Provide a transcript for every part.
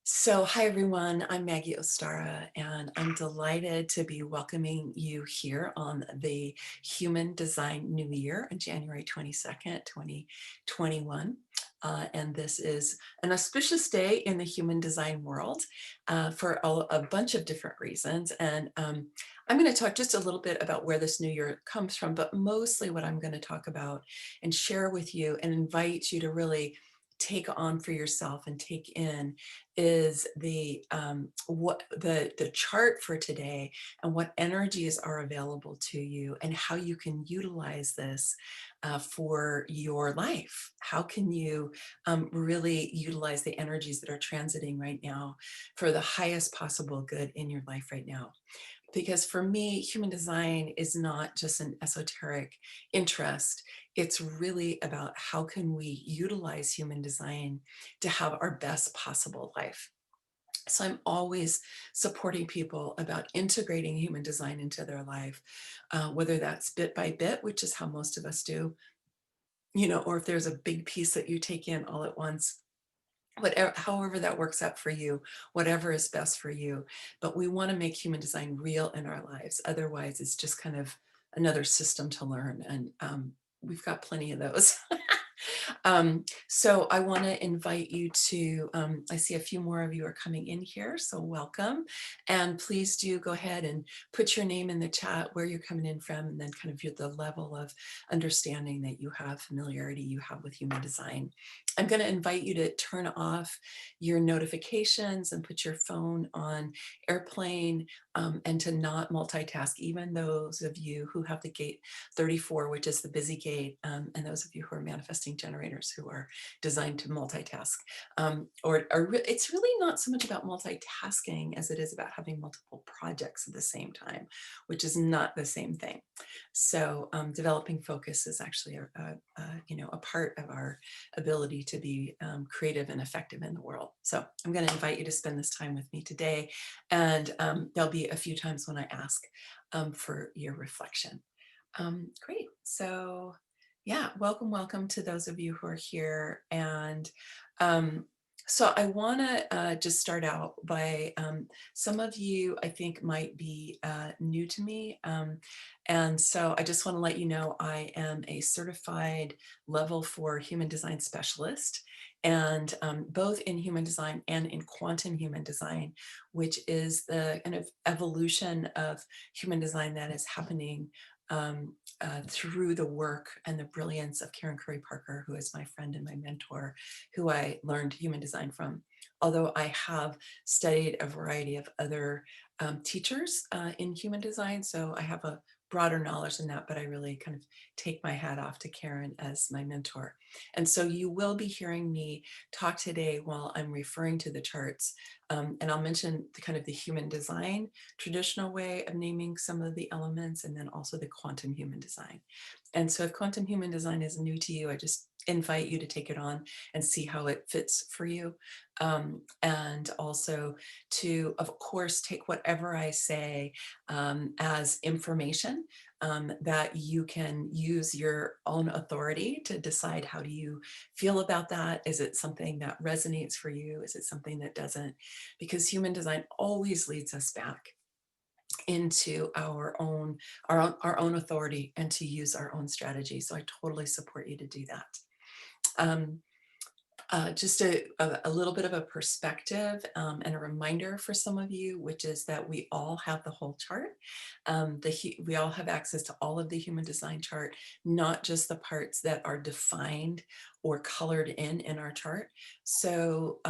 So, hi everyone, I'm Maggie Ostara, and I'm delighted to be welcoming you here on the Human Design New Year on January 22nd, 2021. And this is an auspicious day in the human design world for a bunch of different reasons. And I'm going to talk just a little bit about where this new year comes from, but mostly what I'm going to talk about and share with you and invite you to really take on for yourself and take in is the chart for today and what energies are available to you and how you can utilize this for your life. How can you really utilize the energies that are transiting right now for the highest possible good in your life right now? Because for me, human design is not just an esoteric interest. It's really about how can we utilize human design to have our best possible life. So I'm always supporting people about integrating human design into their life, whether that's bit by bit, which is how most of us do, or if there's a big piece that you take in all at once, whatever, however that works out for you, whatever is best for you. But we want to make human design real in our lives. Otherwise, it's just kind of another system to learn. And we've got plenty of those. So I want to invite you to, I see a few more of you are coming in here, so welcome. And please do go ahead and put your name in the chat, where you're coming in from, and then kind of the level of understanding that you have, familiarity you have with human design. I'm going to invite you to turn off your notifications and put your phone on airplane, and to not multitask, even those of you who have the gate 34, which is the busy gate, and those of you who are manifesting generators who are designed to multitask. It's really not so much about multitasking as it is about having multiple projects at the same time, which is not the same thing. So developing focus is actually a part of our ability to be creative and effective in the world. So I'm going to invite you to spend this time with me today, and there'll be a few times when I ask for your reflection. Great. So yeah, welcome to those of you who are here. And um, so I want to just start out by some of you I think might be new to me. And so I just want to let you know I am a certified level 4 human design specialist, and both in human design and in quantum human design, which is the kind of evolution of human design that is happening through the work and the brilliance of Karen Curry Parker, who is my friend and my mentor, who I learned human design from. Although I have studied a variety of other teachers in human design, so I have a broader knowledge than that, but I really kind of take my hat off to Karen as my mentor. And so you will be hearing me talk today while I'm referring to the charts. And I'll mention the kind of the human design traditional way of naming some of the elements, and then also the quantum human design. And so if quantum human design is new to you, I just invite you to take it on and see how it fits for you. And also to, of course, take whatever I say as information that you can use your own authority to decide, how do you feel about that? Is it something that resonates for you? Is it something that doesn't? Because human design always leads us back into our own authority and to use our own strategy. So I totally support you to do that. Um, just a little bit of a perspective and a reminder for some of you, which is that we all have the whole chart. We all have access to all of the human design chart, not just the parts that are defined or colored in our chart. So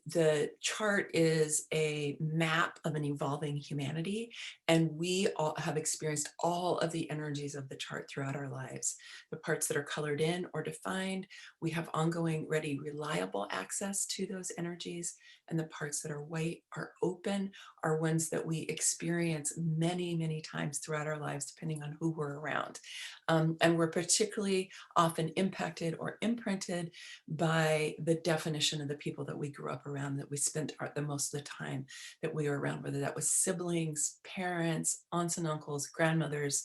the chart is a map of an evolving humanity, and we all have experienced all of the energies of the chart throughout our lives. The parts that are colored in or defined, we have ongoing, ready, reliable access to those energies, and the parts that are white are open, are ones that we experience many, many times throughout our lives, depending on who we're around. And we're particularly often impacted or imprinted by the definition of the people that we grew up around, that we spent the most of the time that we were around, whether that was siblings, parents, aunts and uncles, grandmothers,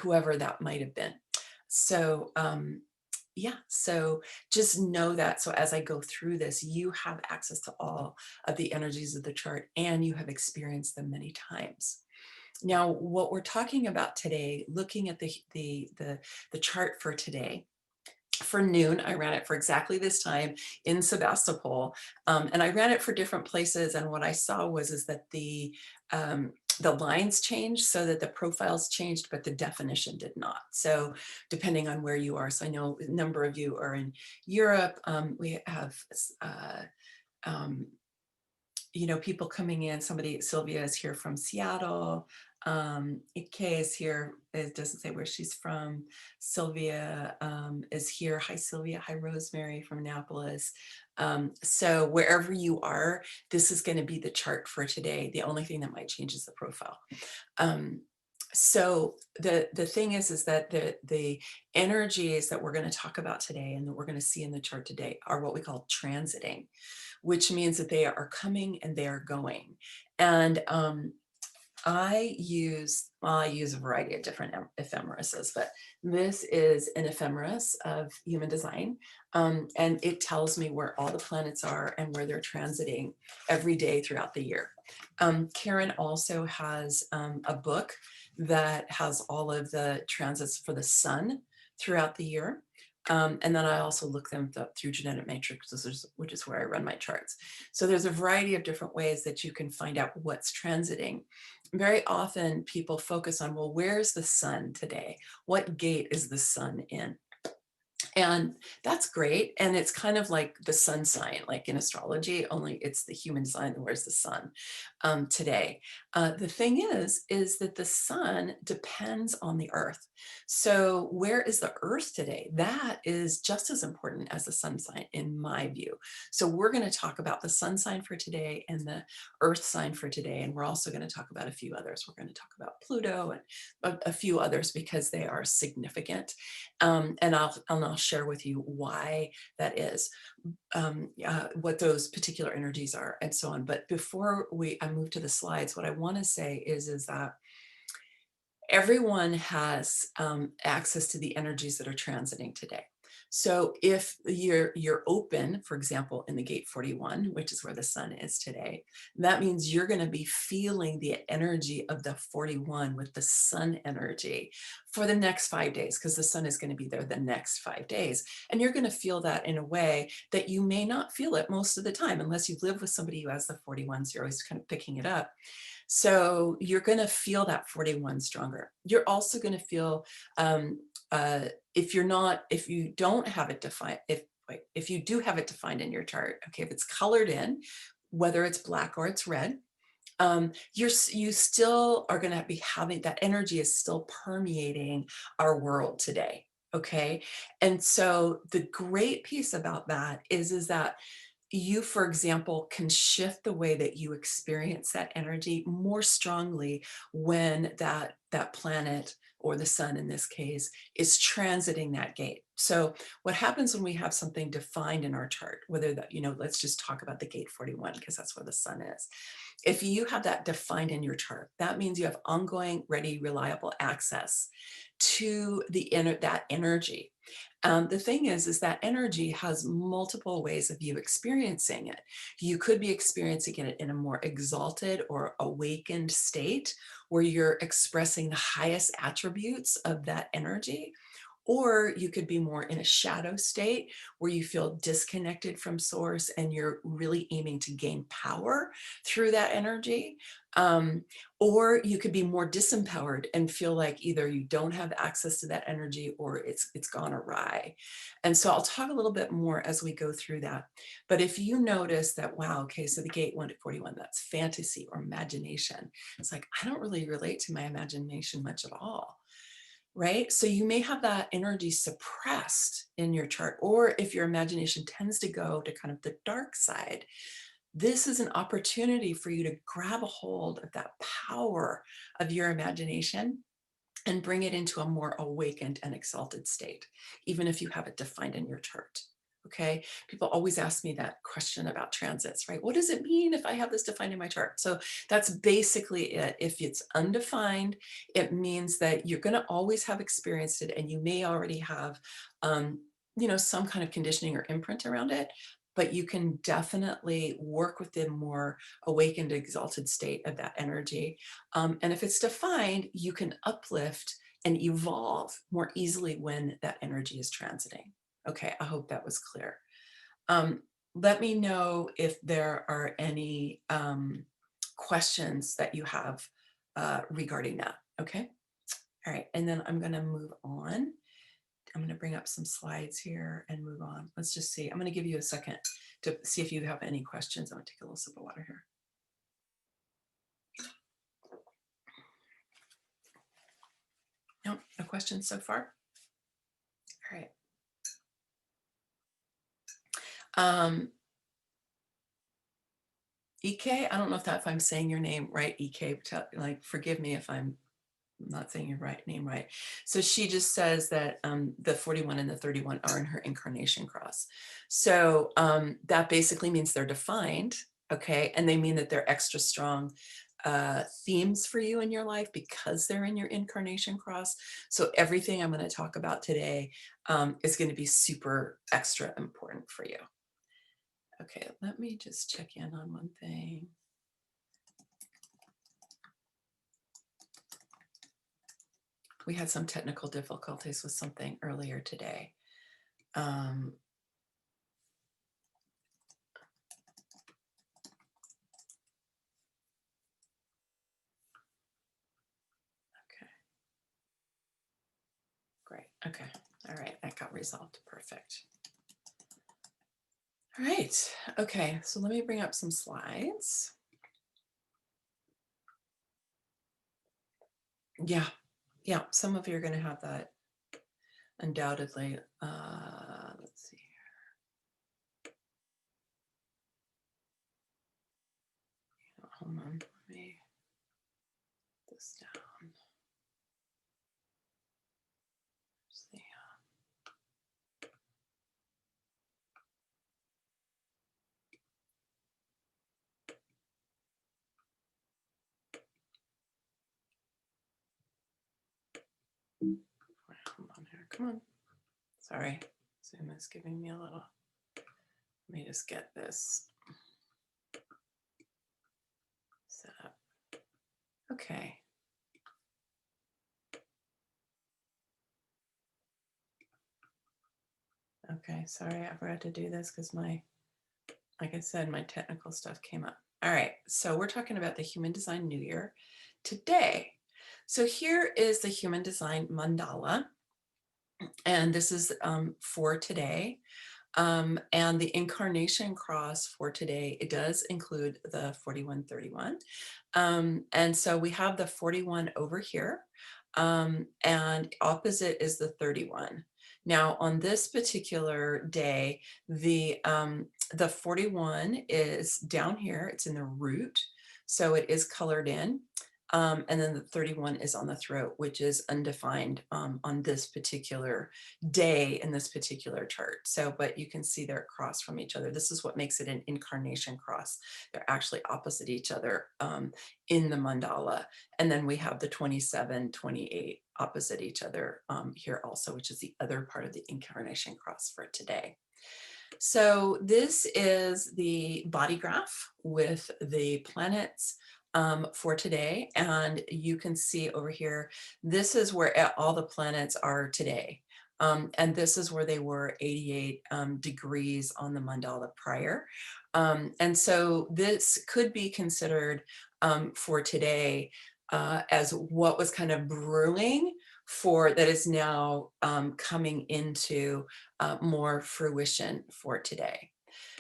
whoever that might have been. So Yeah, so just know that. So as I go through this, you have access to all of the energies of the chart and you have experienced them many times. Now, what we're talking about today, looking at the chart for today, for noon, I ran it for exactly this time in Sebastopol, and I ran it for different places. And what I saw was is that the lines changed so that the profiles changed, but the definition did not. So depending on where you are, so I know a number of you are in Europe. We have um, people coming in. Sylvia is here from Seattle. Ike is here. It doesn't say where she's from. Sylvia is here. Hi, Sylvia. Hi, Rosemary from Annapolis. So wherever you are, this is going to be the chart for today. The only thing that might change is the profile. Um, so the thing is that the energies that we're going to talk about today and that we're going to see in the chart today are what we call transiting, which means that they are coming and they are going. And I use a variety of different ephemeruses, but this is an ephemeris of human design, and it tells me where all the planets are and where they're transiting every day throughout the year. Karen also has a book that has all of the transits for the sun throughout the year. And then I also look them up through genetic matrix, which is where I run my charts. So there's a variety of different ways that you can find out what's transiting. Very often people focus on, well, where's the sun today? What gate is the sun in? And that's great. And it's kind of like the sun sign, like in astrology, only it's the human sign, where's the sun today. The thing is that the sun depends on the earth. So where is the earth today? That is just as important as the sun sign in my view. So we're going to talk about the sun sign for today and the earth sign for today. And we're also going to talk about a few others. We're going to talk about Pluto and a few others because they are significant. And I'll share with you why that is, what those particular energies are, and so on. But before I move to the slides, what I want to say is that everyone has access to the energies that are transiting today. So if you're open, for example, in the gate 41, which is where the sun is today, that means you're going to be feeling the energy of the 41 with the sun energy for the next 5 days, because the sun is going to be there the next 5 days. And you're going to feel that in a way that you may not feel it most of the time, unless you live with somebody who has the 41, so you're always kind of picking it up. So you're going to feel that 41 stronger. You're also going to feel, if you don't have it defined, if you do have it defined in your chart, okay, if it's colored in, whether it's black or it's red, you still are going to be having that energy is still permeating our world today. Okay. And so the great piece about that is that you, for example, can shift the way that you experience that energy more strongly when that planet, or the sun in this case, is transiting that gate. So what happens when we have something defined in our chart, whether that, let's just talk about the gate 41 because that's where the sun is. If you have that defined in your chart, that means you have ongoing, ready, reliable access to that energy. The thing is that energy has multiple ways of you experiencing it. You could be experiencing it in a more exalted or awakened state where you're expressing the highest attributes of that energy. Or you could be more in a shadow state where you feel disconnected from source and you're really aiming to gain power through that energy. Or you could be more disempowered and feel like either you don't have access to that energy or it's gone awry. And so I'll talk a little bit more as we go through that. But if you notice that, wow, okay, so the gate 1 to 41, that's fantasy or imagination. It's like, I don't really relate to my imagination much at all. Right? So you may have that energy suppressed in your chart, or if your imagination tends to go to kind of the dark side, this is an opportunity for you to grab a hold of that power of your imagination and bring it into a more awakened and exalted state, even if you have it defined in your chart. Okay. People always ask me that question about transits, right? What does it mean if I have this defined in my chart? So that's basically it. If it's undefined, it means that you're going to always have experienced it and you may already have some kind of conditioning or imprint around it, but you can definitely work with the more awakened, exalted state of that energy. And if it's defined, you can uplift and evolve more easily when that energy is transiting. Okay, I hope that was clear. Um, Let me know if there are any questions that you have regarding that. Okay. All right. And then I'm going to move on. I'm going to bring up some slides here and move on. Let's just see. I'm going to give you a second to see if you have any questions. I'm going to take a little sip of water here. No, no questions so far. All right. EK, I don't know if I'm saying your name right, EK, like forgive me if I'm not saying your name right. So she just says that the 41 and the 31 are in her incarnation cross. So that basically means they're defined, okay? And they mean that they're extra strong themes for you in your life because they're in your incarnation cross. So everything I'm going to talk about today is going to be super extra important for you. Okay, let me just check in on one thing. We had some technical difficulties with something earlier today. Okay. Great. Okay. All right. That got resolved. Perfect. All right. Okay. So let me bring up some slides. Yeah. Yeah. Some of you are going to have that undoubtedly. Let's see. Hold on. Let me put this down. See. Hold on here. Come on. Sorry. Zoom is giving me a little. Let me just get this set up. Okay. Okay, sorry, I forgot to do this because like I said, my technical stuff came up. All right, so we're talking about the Human Design New Year today. So here is the Human Design Mandala, and this is for today. And the incarnation cross for today, it does include the 4131. And so we have the 41 over here, and opposite is the 31. Now on this particular day, the 41 is down here, it's in the root, so it is colored in. And then the 31 is on the throat, which is undefined on this particular day in this particular chart. So, but you can see they're across from each other. This is what makes it an incarnation cross. They're actually opposite each other in the mandala. And then we have the 27, 28 opposite each other here also, which is the other part of the incarnation cross for today. So this is the body graph with the planets for today. And you can see over here, this is where all the planets are today. And this is where they were 88 degrees on the mandala prior. And so this could be considered for today as what was kind of brewing for that is now coming into more fruition for today.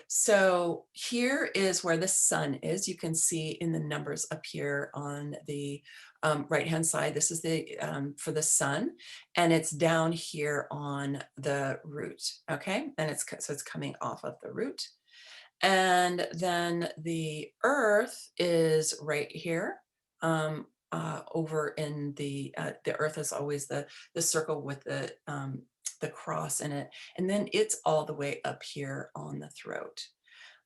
So here is where the sun is. You can see in the numbers up here on the right-hand side, this is the for the sun, and it's down here on the root, okay? And so it's coming off of the root. And then the earth is right here. Over in the earth is always the circle with the cross in it, and then it's all the way up here on the throat.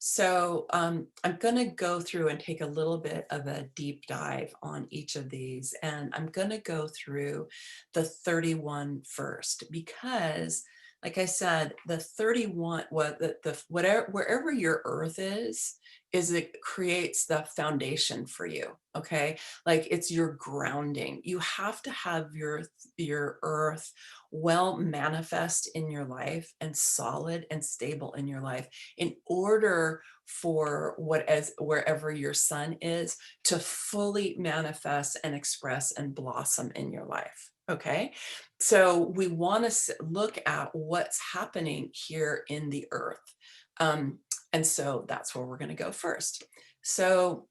So I'm going to go through and take a little bit of a deep dive on each of these, and I'm going to go through the 31 first because like I said, the 31, what the whatever, wherever your earth is it creates the foundation for you. Okay. Like it's your grounding. You have to have your earth well manifest in your life and solid and stable in your life in order for what as wherever your sun is to fully manifest and express and blossom in your life. Okay. So we want to look at what's happening here in the earth. Um, and so that's where we're going to go first. So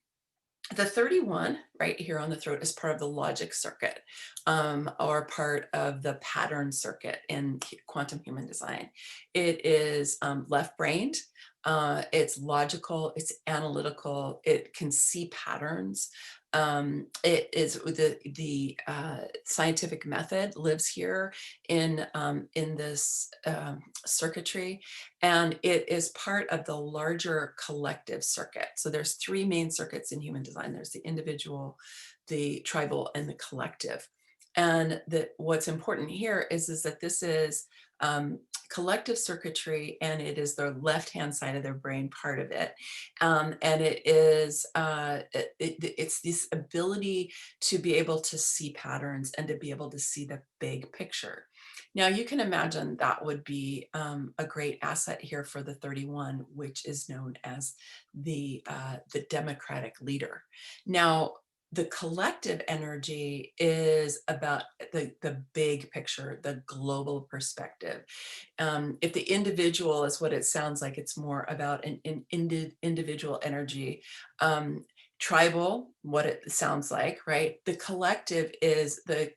the 31 right here on the throat is part of the logic circuit, or part of the pattern circuit in quantum human design. It is left-brained. It's logical, it's analytical, it can see patterns. It is the scientific method lives here in this circuitry, and it is part of the larger collective circuit. So there's three main circuits in human design. There's the individual, the tribal, and the collective. And what's important here is that this is um, collective circuitry, and it is the left-hand side of their brain part of it. And it is, it's this ability to be able to see patterns and to be able to see the big picture. Now you can imagine that would be a great asset here for the 31, which is known as the democratic leader. Now, the collective energy is about the big picture, the global perspective. If the individual is what it sounds like, it's more about an individual energy. Tribal, what it sounds like, right? The collective is the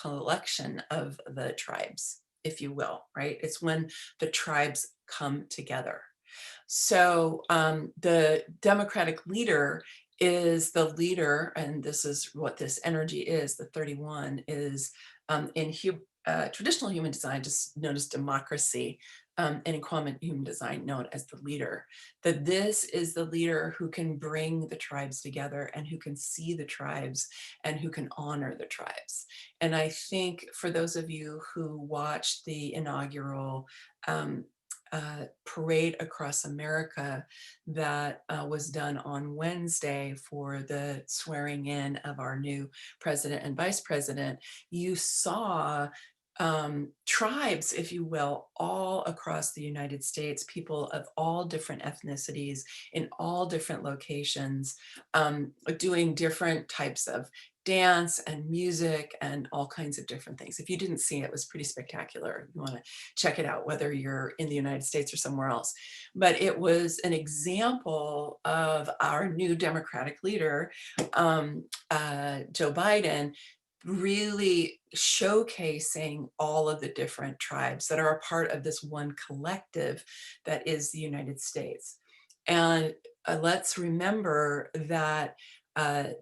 collection of the tribes, if you will, right? It's when the tribes come together. So the democratic leader is the leader, and this is what this energy is. The 31 is in traditional human design, just known as democracy, and in quantum human design, known as the leader. That this is the leader who can bring the tribes together and who can see the tribes and who can honor the tribes. And I think for those of you who watched the inaugural parade across America that was done on Wednesday for the swearing in of our new president and vice president, you saw tribes, if you will, all across the United States, people of all different ethnicities in all different locations, doing different types of dance and music and all kinds of different things. If you didn't see it, it was pretty spectacular. You want to check it out, whether you're in the United States or somewhere else. But it was an example of our new Democratic leader, Joe Biden, really showcasing all of the different tribes that are a part of this one collective that is the United States. And let's remember that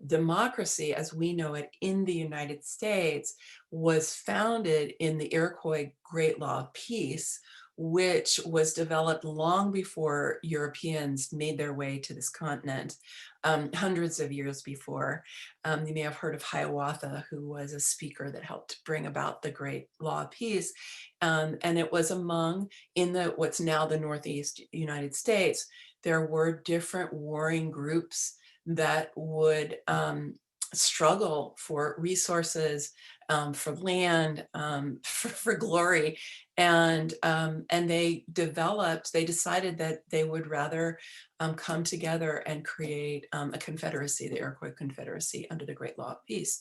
democracy, as we know it in the United States, was founded in the Iroquois Great Law of Peace, which was developed long before Europeans made their way to this continent, hundreds of years before. You may have heard of Hiawatha, who was a speaker that helped bring about the Great Law of Peace. And it was among, in what's now the Northeast United States, there were different warring groups that would struggle for resources, for land, for glory. And they decided that they would rather come together and create a confederacy, the Iroquois Confederacy, under the Great Law of Peace.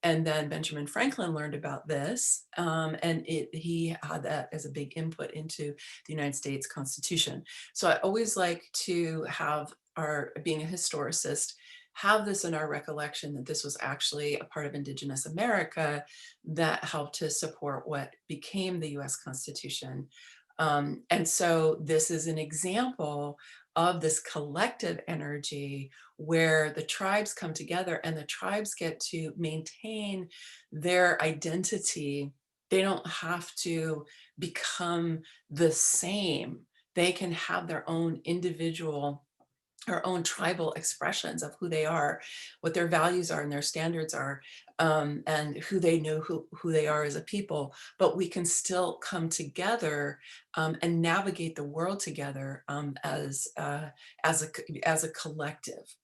And then Benjamin Franklin learned about this, and he had that as a big input into the United States Constitution. So I always like to have being a historicist, have this in our recollection that this was actually a part of Indigenous America that helped to support what became the US Constitution. And so this is an example of this collective energy where the tribes come together and the tribes get to maintain their identity. They don't have to become the same. They can have their own individual our own tribal expressions of who they are, what their values are and their standards are, and who they know who they are as a people. But we can still come together and navigate the world together as a collective.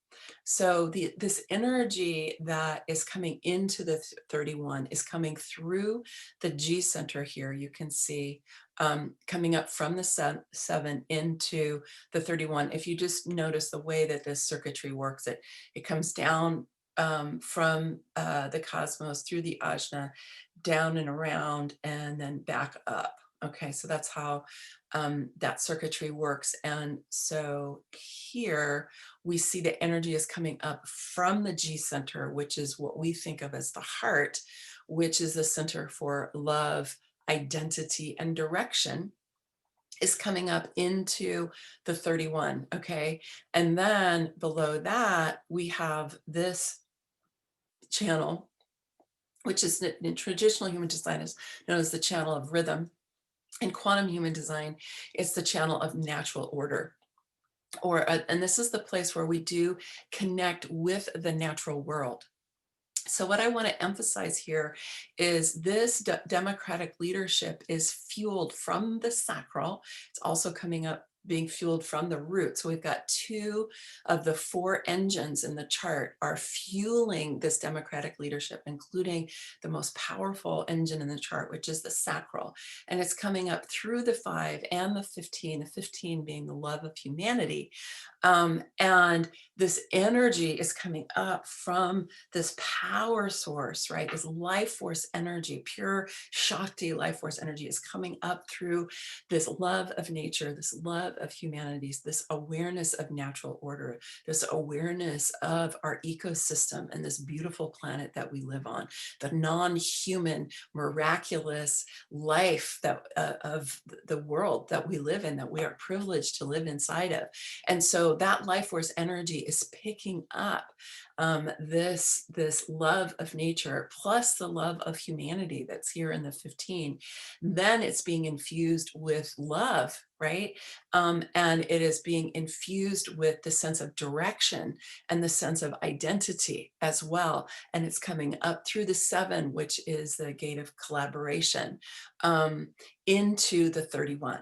So this energy that is coming into the 31 is coming through the G center here. You can see coming up from the 7 into the 31. If you just notice the way that this circuitry works, it comes down from the cosmos through the ajna, down and around, and then back up. Okay, so that's how that circuitry works. And so here we see the energy is coming up from the G center, which is what we think of as the heart, which is the center for love, identity, and direction, is coming up into the 31. Okay, and then below that we have this channel, which is in traditional human design is known as the channel of rhythm. In quantum human design, it's the channel of natural order. And this is the place where we do connect with the natural world. So what I want to emphasize here is this democratic leadership is fueled from the sacral. It's also coming up being fueled from the root. So we've got 2 of the 4 engines in the chart are fueling this democratic leadership, including the most powerful engine in the chart, which is the sacral. And it's coming up through the 5 and the 15 being the love of humanity. And this energy is coming up from this power source, right? This life force energy, pure Shakti life force energy is coming up through this love of nature, this love of humanities, this awareness of natural order, this awareness of our ecosystem and this beautiful planet that we live on, the non-human, miraculous life that of the world that we live in, that we are privileged to live inside of. And so that life force energy is picking up this love of nature plus the love of humanity that's here in the 15. Then it's being infused with love, right? And it is being infused with the sense of direction and the sense of identity as well. And it's coming up through the 7, which is the gate of collaboration, into the 31.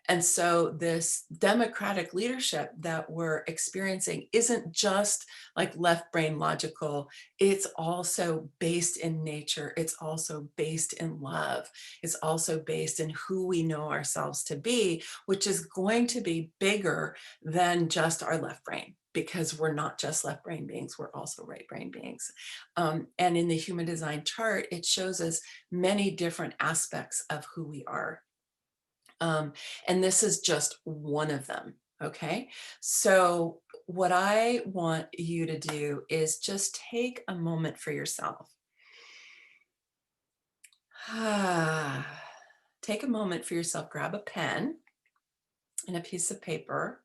And so this democratic leadership that we're experiencing isn't just like left brain logical. It's also based in nature. It's also based in love. It's also based in who we know ourselves to be, which is going to be bigger than just our left brain, because we're not just left brain beings, we're also right brain beings. And in the human design chart, it shows us many different aspects of who we are. And this is just one of them. Okay. So what I want you to do is just take a moment for yourself. Take a moment for yourself, grab a pen and a piece of paper.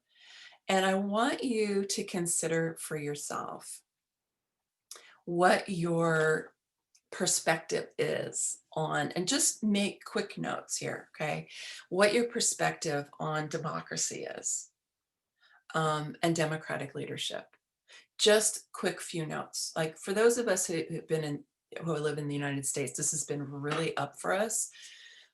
And I want you to consider for yourself what your perspective is on, and just make quick notes here, okay? What your perspective on democracy is, and democratic leadership. Just quick few notes. Like for those of us who live in the United States, this has been really up for us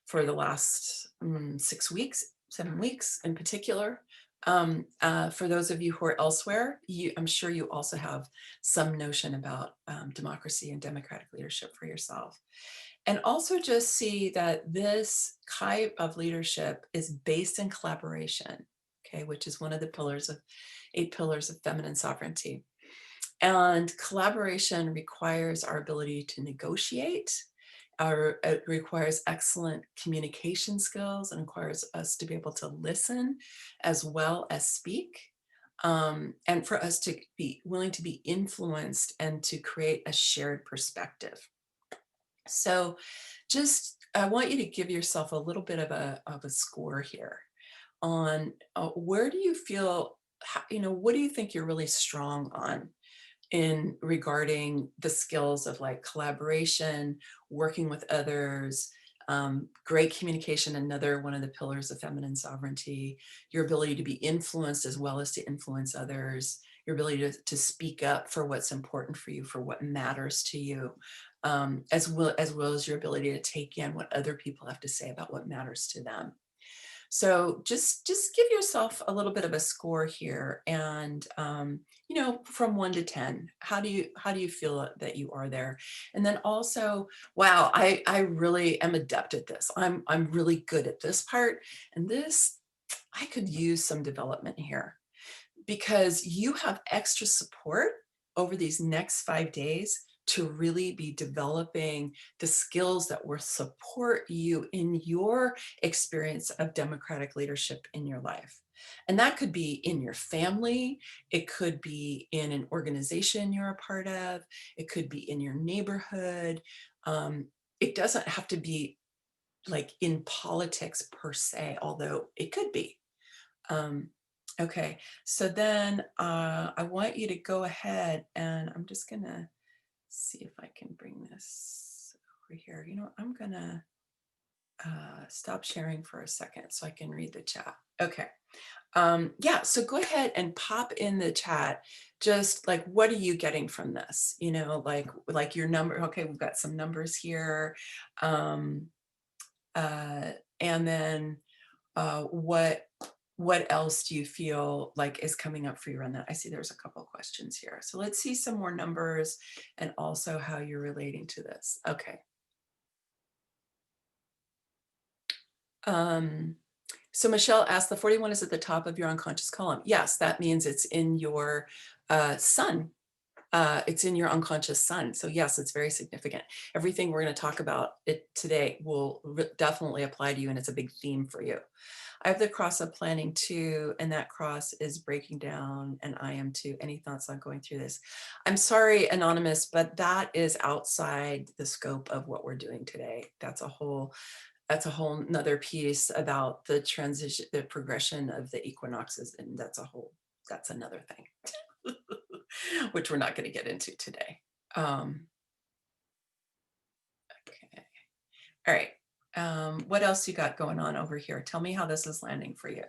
for the last 6 weeks, 7 weeks in particular. For those of you who are elsewhere, I'm sure you also have some notion about democracy and democratic leadership for yourself. And also just see that this type of leadership is based in collaboration, okay, which is one of the 8 pillars of feminine sovereignty. And collaboration requires our ability to negotiate. It requires excellent communication skills and requires us to be able to listen as well as speak. And for us to be willing to be influenced and to create a shared perspective. So I want you to give yourself a little bit of a score here on where do you feel, what do you think you're really strong on in regarding the skills of like collaboration, working with others, Great communication, another one of the pillars of feminine sovereignty, your ability to be influenced as well as to influence others, your ability to speak up for what's important for you, for what matters to you, as well as your ability to take in what other people have to say about what matters to them. So just give yourself a little bit of a score here, and from 1 to 10, how do you feel that you are there? And then also, wow, I really am adept at this. I'm really good at this part, and this I could use some development here, because you have extra support over these next 5 days to really be developing the skills that will support you in your experience of democratic leadership in your life. And that could be in your family, it could be in an organization you're a part of, it could be in your neighborhood. Um, it doesn't have to be like in politics per se, although it could be. Um, okay, so then I want you to go ahead, and I'm just gonna see if I can bring this over here. I'm gonna stop sharing for a second so I can read the chat. Okay. Yeah, so go ahead and pop in the chat. Just like, what are you getting from this? Like your number. Okay, we've got some numbers here. Um, uh, and then what else do you feel like is coming up for you around that? I see there's a couple of questions here. So let's see some more numbers and also how you're relating to this. Okay. So Michelle asked, the 41 is at the top of your unconscious column. Yes, that means it's in your sun. It's in your unconscious sun. So yes, it's very significant. Everything we're going to talk about it today will definitely apply to you, and it's a big theme for you. I have the cross of planning too, and that cross is breaking down, and I am too. Any thoughts on going through this? I'm sorry, Anonymous, but that is outside the scope of what we're doing today. That's a whole nother piece about the transition, the progression of the equinoxes, and that's another thing, which we're not going to get into today. Okay. All right. What else you got going on over here? Tell me how this is landing for you.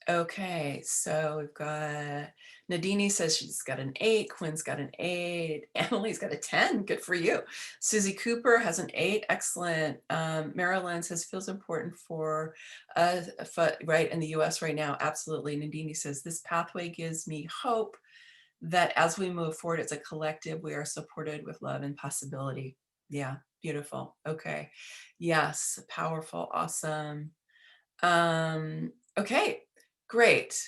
Okay, so we've got Nadini says she's got an 8, Quinn's got an 8, Emily's got a 10, good for you. Susie Cooper has an 8, excellent. Marilyn says feels important for right in the US right now, absolutely. Nadini says this pathway gives me hope that as we move forward as a collective, we are supported with love and possibility. Yeah, beautiful. Okay. Yes, powerful, awesome. Okay, great.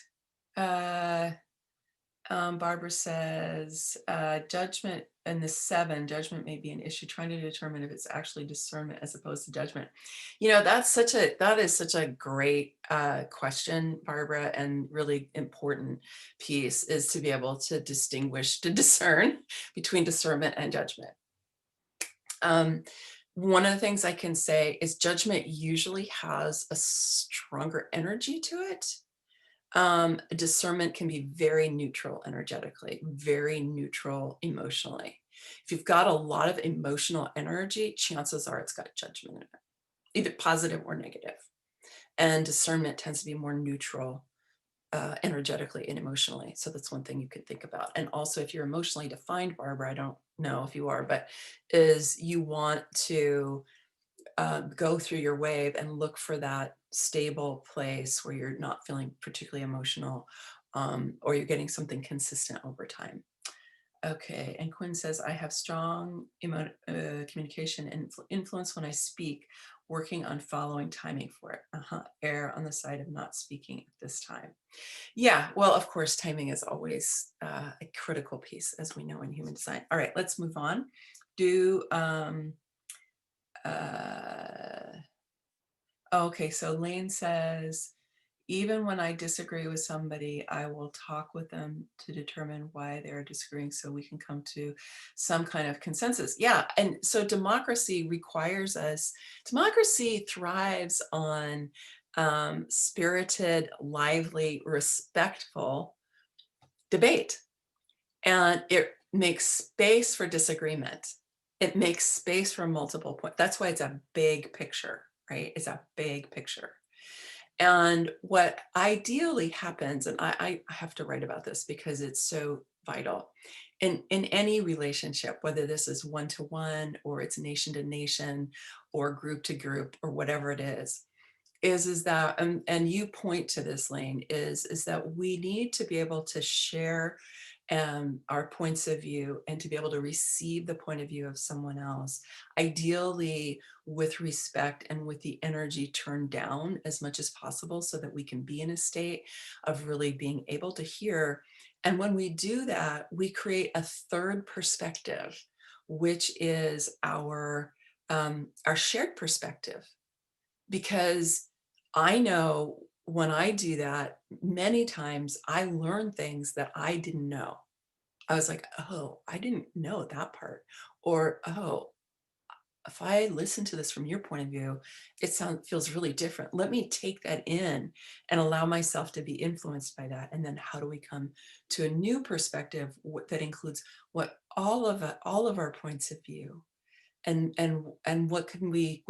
Barbara says, judgment in the 7, judgment may be an issue, trying to determine if it's actually discernment as opposed to judgment. That is such a great question, Barbara, and really important piece is to be able to discern between discernment and judgment. One of the things I can say is judgment usually has a stronger energy to it. Discernment can be very neutral energetically, very neutral emotionally. If you've got a lot of emotional energy, chances are it's got judgment in it, either positive or negative. And discernment tends to be more neutral energetically and emotionally. So that's one thing you could think about. And also, if you're emotionally defined, Barbara, I don't know if you are, but is you want to go through your wave and look for that stable place where you're not feeling particularly emotional, or you're getting something consistent over time. Okay, and Quinn says, I have strong communication and influence when I speak, working on following timing for it. Err on the side of not speaking at this time. Yeah, well, of course, timing is always a critical piece, as we know in human design. All right, let's move on. Okay, so Lane says, even when I disagree with somebody, I will talk with them to determine why they're disagreeing so we can come to some kind of consensus. Yeah, and so democracy thrives on spirited, lively, respectful debate. And it makes space for disagreement. It makes space for multiple points. That's why it's a big picture, right? It's a big picture. And what ideally happens, and I have to write about this because it's so vital in any relationship, whether this is one to one or it's nation to nation or group to group or whatever it is that and you point to this, Lane, is that we need to be able to share our points of view and to be able to receive the point of view of someone else, ideally with respect and with the energy turned down as much as possible so that we can be in a state of really being able to hear. And when we do that, we create a third perspective, which is our shared perspective. Because I know when I do that, many times I learn things that I didn't know. I was like, oh, I didn't know that part. Or, oh, if I listen to this from your point of view, feels really different. Let me take that in and allow myself to be influenced by that. And then how do we come to a new perspective that includes what all of our points of view, and what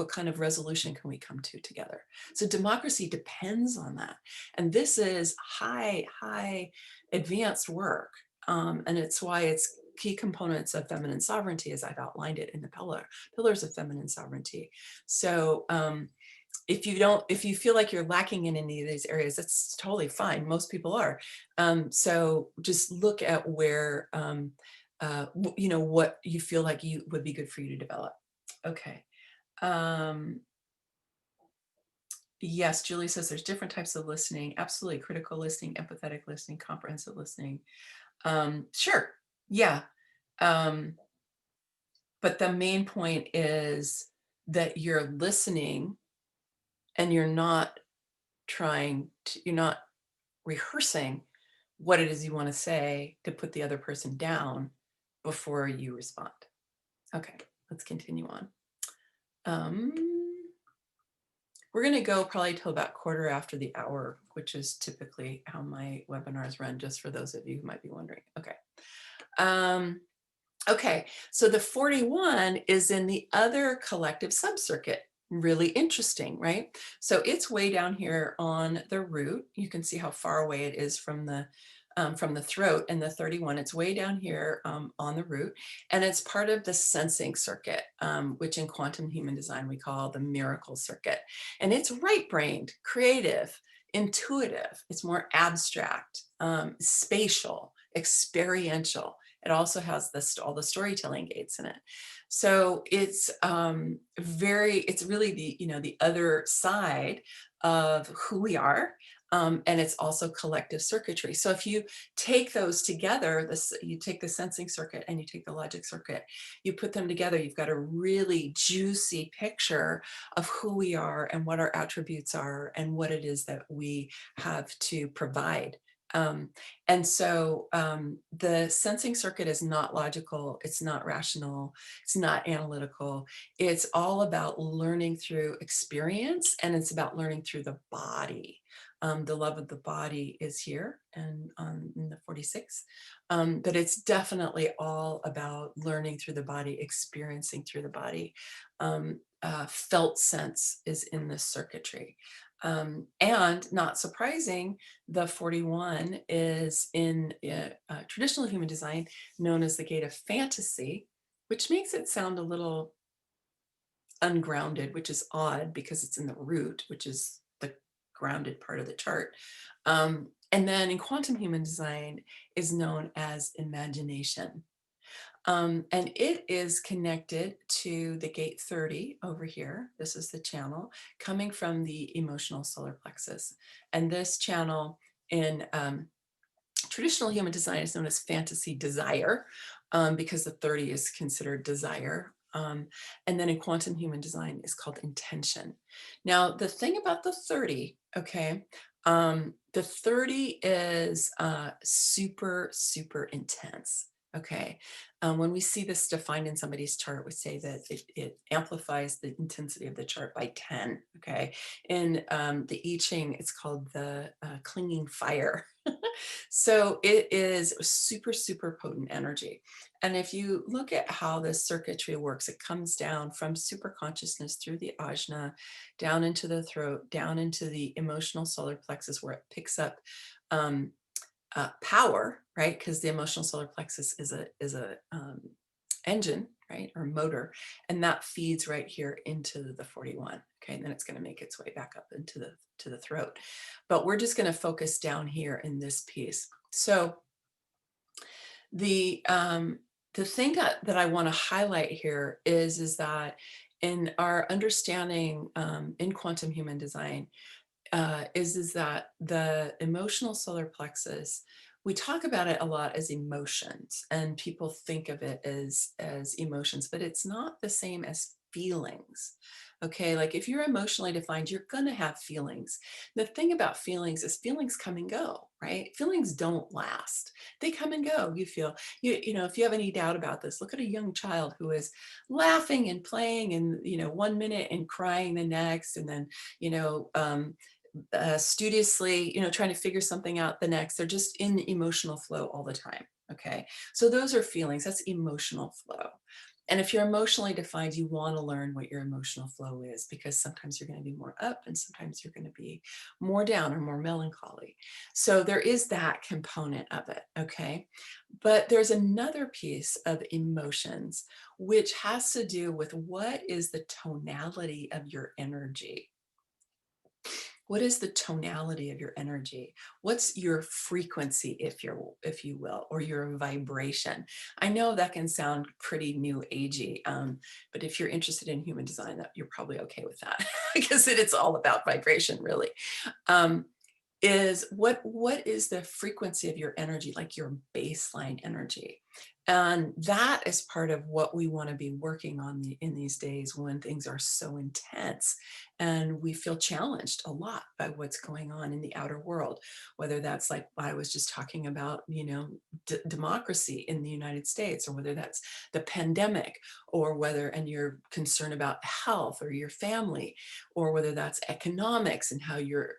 kind of resolution can we come to together? So democracy depends on that, and this is high advanced work, and it's why it's key components of feminine sovereignty, as I've outlined it in the pillars of feminine sovereignty. So if you feel like you're lacking in any of these areas, that's totally fine. Most people are. So just look at where what you feel like you would be good for you to develop. Okay. Um, yes, Julie says there's different types of listening. Absolutely. Critical listening, empathetic listening, comprehensive listening. Sure. Yeah. Um, but the main point is that you're listening and you're not rehearsing what it is you want to say to put the other person down before you respond. Okay, let's continue on. Um, we're going to go probably till about quarter after the hour, which is typically how my webinars run, just for those of you who might be wondering. Okay. Okay, so the 41 is in the other collective subcircuit. Really interesting, right? So it's way down here on the root. You can see how far away it is from the throat, and the 31, it's way down here on the root, and it's part of the sensing circuit, which in quantum human design we call the miracle circuit. And it's right-brained, creative, intuitive. It's more abstract, spatial, experiential. It also has all the storytelling gates in it. So it's it's really the other side of who we are. And it's also collective circuitry. So if you take those together, you take the sensing circuit and you take the logic circuit, you put them together, you've got a really juicy picture of who we are and what our attributes are and what it is that we have to provide. Um, and so the sensing circuit is not logical, it's not rational, it's not analytical. It's all about learning through experience, and it's about learning through the body. The love of the body is here and in the 46, but it's definitely all about learning through the body, experiencing through the body. Felt sense is in this circuitry. And not surprising, the 41 is in traditional human design known as the gate of fantasy, which makes it sound a little ungrounded, which is odd because it's in the root, which is the grounded part of the chart. And then in quantum human design is known as imagination. And it is connected to the gate 30 over here. This is the channel coming from the emotional solar plexus. And this channel in traditional human design is known as fantasy desire, because the 30 is considered desire. And then in quantum human design is called intention. Now, the thing about the 30, okay, the 30 is super, super intense. Okay. When we see this defined in somebody's chart, we say that it amplifies the intensity of the chart by 10. Okay. In the I Ching, it's called the clinging fire. So it is super, super potent energy. And if you look at how this circuitry works, it comes down from super consciousness through the ajna, down into the throat, down into the emotional solar plexus, where it picks up um, power, right? Because the emotional solar plexus is a engine, right, or motor, and that feeds right here into the 41. Okay, and then it's going to make its way back up into the throat. But we're just going to focus down here in this piece. So the thing that I want to highlight here is that in our understanding in quantum human design, is that the emotional solar plexus, we talk about it a lot as emotions, and people think of it as emotions, but it's not the same as feelings. Okay, like if you're emotionally defined, you're going to have feelings. The thing about feelings is feelings come and go, right? Feelings don't last. They come and go. You feel, you know, if you have any doubt about this, look at a young child who is laughing and playing and, you know, 1 minute and crying the next, and then, you know, studiously, you know, trying to figure something out the next. They're just in emotional flow all the time. Okay. So those are feelings. That's emotional flow. And if you're emotionally defined, you want to learn what your emotional flow is, because sometimes you're going to be more up and sometimes you're going to be more down or more melancholy. So there is that component of it. Okay. But there's another piece of emotions, which has to do with what is the tonality of your energy. What is the tonality of your energy? What's your frequency, if you will, or your vibration? I know that can sound pretty new agey, but if you're interested in human design, that you're probably okay with that because it's all about vibration, really. Um, is what is the frequency of your energy, like your baseline energy? And that is part of what we want to be working on in these days when things are so intense and we feel challenged a lot by what's going on in the outer world, whether that's like I was just talking about, you know, democracy in the United States, or whether that's the pandemic, or whether, and you're concerned about health or your family, or whether that's economics and how your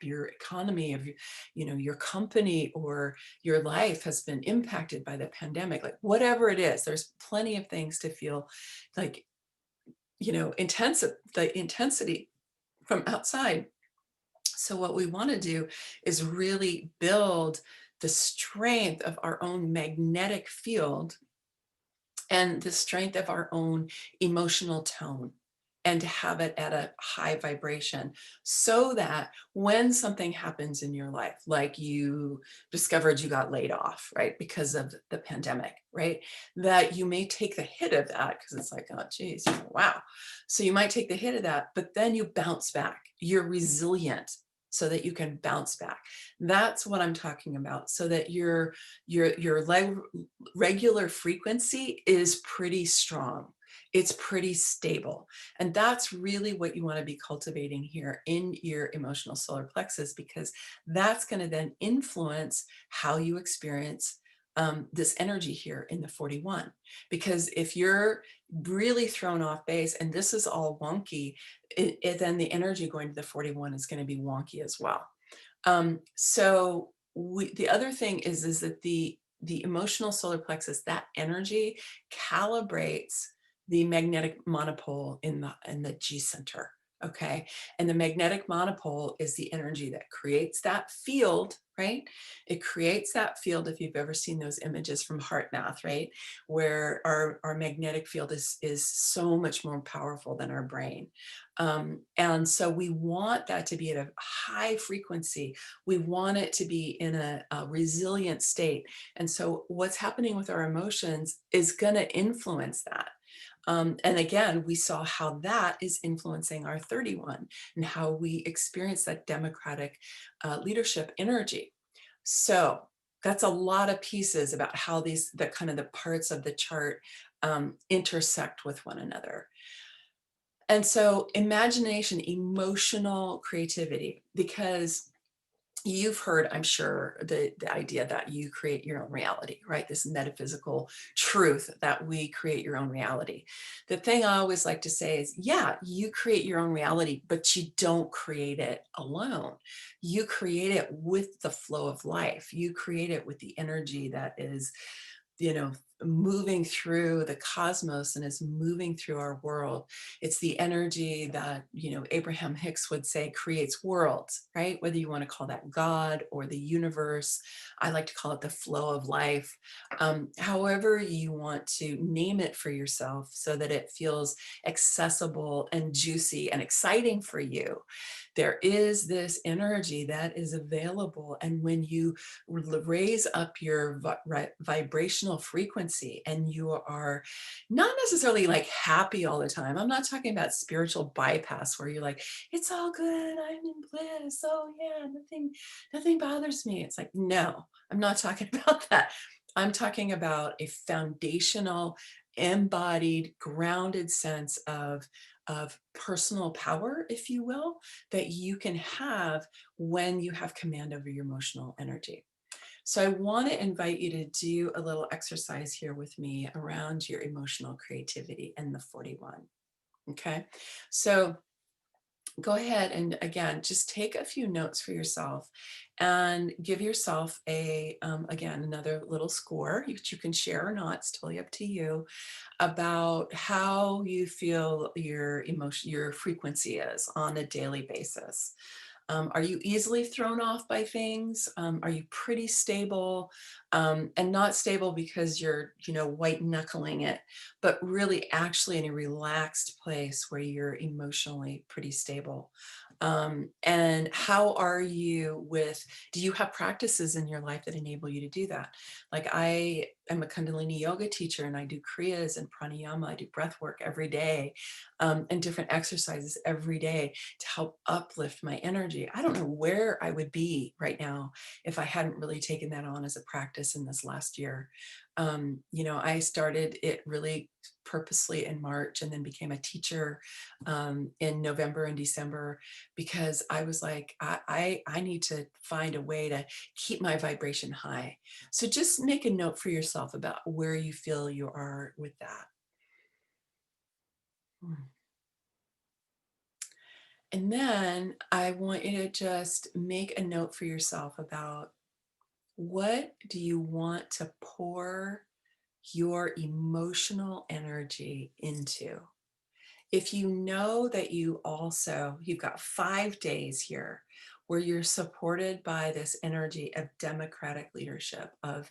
economy of you know, your company or your life has been impacted by the pandemic. Like whatever it is, there's plenty of things to feel like, you know, intensive, the intensity from outside. So what we want to do is really build the strength of our own magnetic field and the strength of our own emotional tone, and to have it at a high vibration, so that when something happens in your life, like you discovered you got laid off, right, because of the pandemic, right, that you may take the hit of that because it's like, oh geez, wow. So you might take the hit of that, but then you bounce back. You're resilient so that you can bounce back. That's what I'm talking about, so that your regular frequency is pretty strong. It's pretty stable. And that's really what you want to be cultivating here in your emotional solar plexus, because that's going to then influence how you experience this energy here in the 41. Because if you're really thrown off base and this is all wonky, then the energy going to the 41 is going to be wonky as well. The other thing is that the emotional solar plexus, that energy calibrates the magnetic monopole in the G center. Okay. And the magnetic monopole is the energy that creates that field, right? It creates that field. If you've ever seen those images from heart math, right? Where our magnetic field is so much more powerful than our brain. And so we want that to be at a high frequency. We want it to be in a resilient state. And so what's happening with our emotions is going to influence that. And again, we saw how that is influencing our 31 and how we experience that democratic leadership energy. So that's a lot of pieces about how the kind of the parts of the chart intersect with one another. And so imagination, emotional creativity, because you've heard, I'm sure, the idea that you create your own reality, right? This metaphysical truth that we create your own reality. The thing I always like to say is, yeah, you create your own reality, but you don't create it alone. You create it with the flow of life. You create it with the energy that is, you know, moving through the cosmos and is moving through our world. It's the energy that, you know, Abraham Hicks would say creates worlds, right? Whether you want to call that God or the universe, I like to call it the flow of life. However you want to name it for yourself so that it feels accessible and juicy and exciting for you. There is this energy that is available. And when you raise up your vibrational frequency and you are not necessarily like happy all the time. I'm not talking about spiritual bypass where you're like, it's all good, I'm in bliss. Oh yeah, nothing bothers me. It's like, no, I'm not talking about that. I'm talking about a foundational, embodied, grounded sense of personal power, if you will, that you can have when you have command over your emotional energy. So I want to invite you to do a little exercise here with me around your emotional creativity and the 41. Okay. So go ahead and again, just take a few notes for yourself and give yourself again, another little score, which you can share or not. It's totally up to you, about how you feel your emotion, your frequency is on a daily basis. Are you easily thrown off by things? Are you pretty stable? And not stable because you're, you know, white knuckling it, but really actually in a relaxed place where you're emotionally pretty stable. And how are you with, do you have practices in your life that enable you to do that? Like I am a Kundalini yoga teacher and I do kriyas and pranayama. I do breath work every day, and different exercises every day to help uplift my energy. I don't know where I would be right now if I hadn't really taken that on as a practice in this last year. You know, I started it really purposely in March and then became a teacher in November and December because I was like, I need to find a way to keep my vibration high. So just make a note for yourself about where you feel you are with that. Hmm. And then I want you to just make a note for yourself about what do you want to pour your emotional energy into. If you know that you've got 5 days here where you're supported by this energy of democratic leadership, of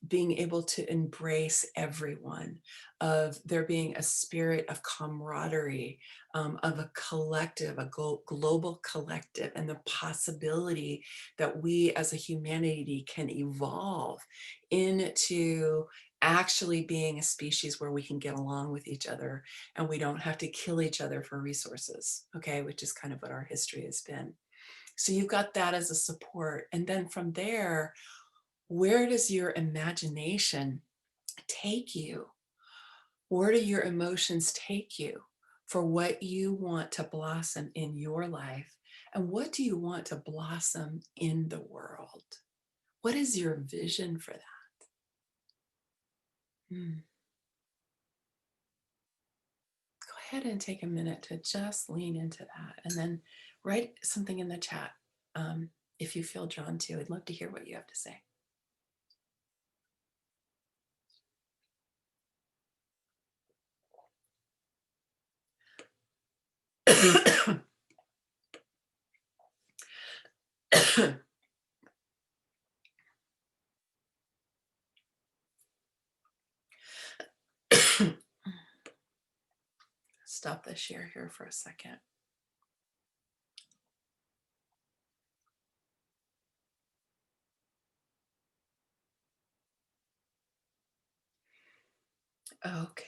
being able to embrace everyone, of there being a spirit of camaraderie, of a collective, a global collective, and the possibility that we as a humanity can evolve into actually being a species where we can get along with each other and we don't have to kill each other for resources, okay, which is kind of what our history has been. So you've got that as a support. And then from there, where does your imagination take you? Where do your emotions take you for what you want to blossom in your life? And what do you want to blossom in the world? What is your vision for that? Hmm. Go ahead and take a minute to just lean into that and then write something in the chat if you feel drawn to. I'd love to hear what you have to say. Stop the share here for a second. Okay.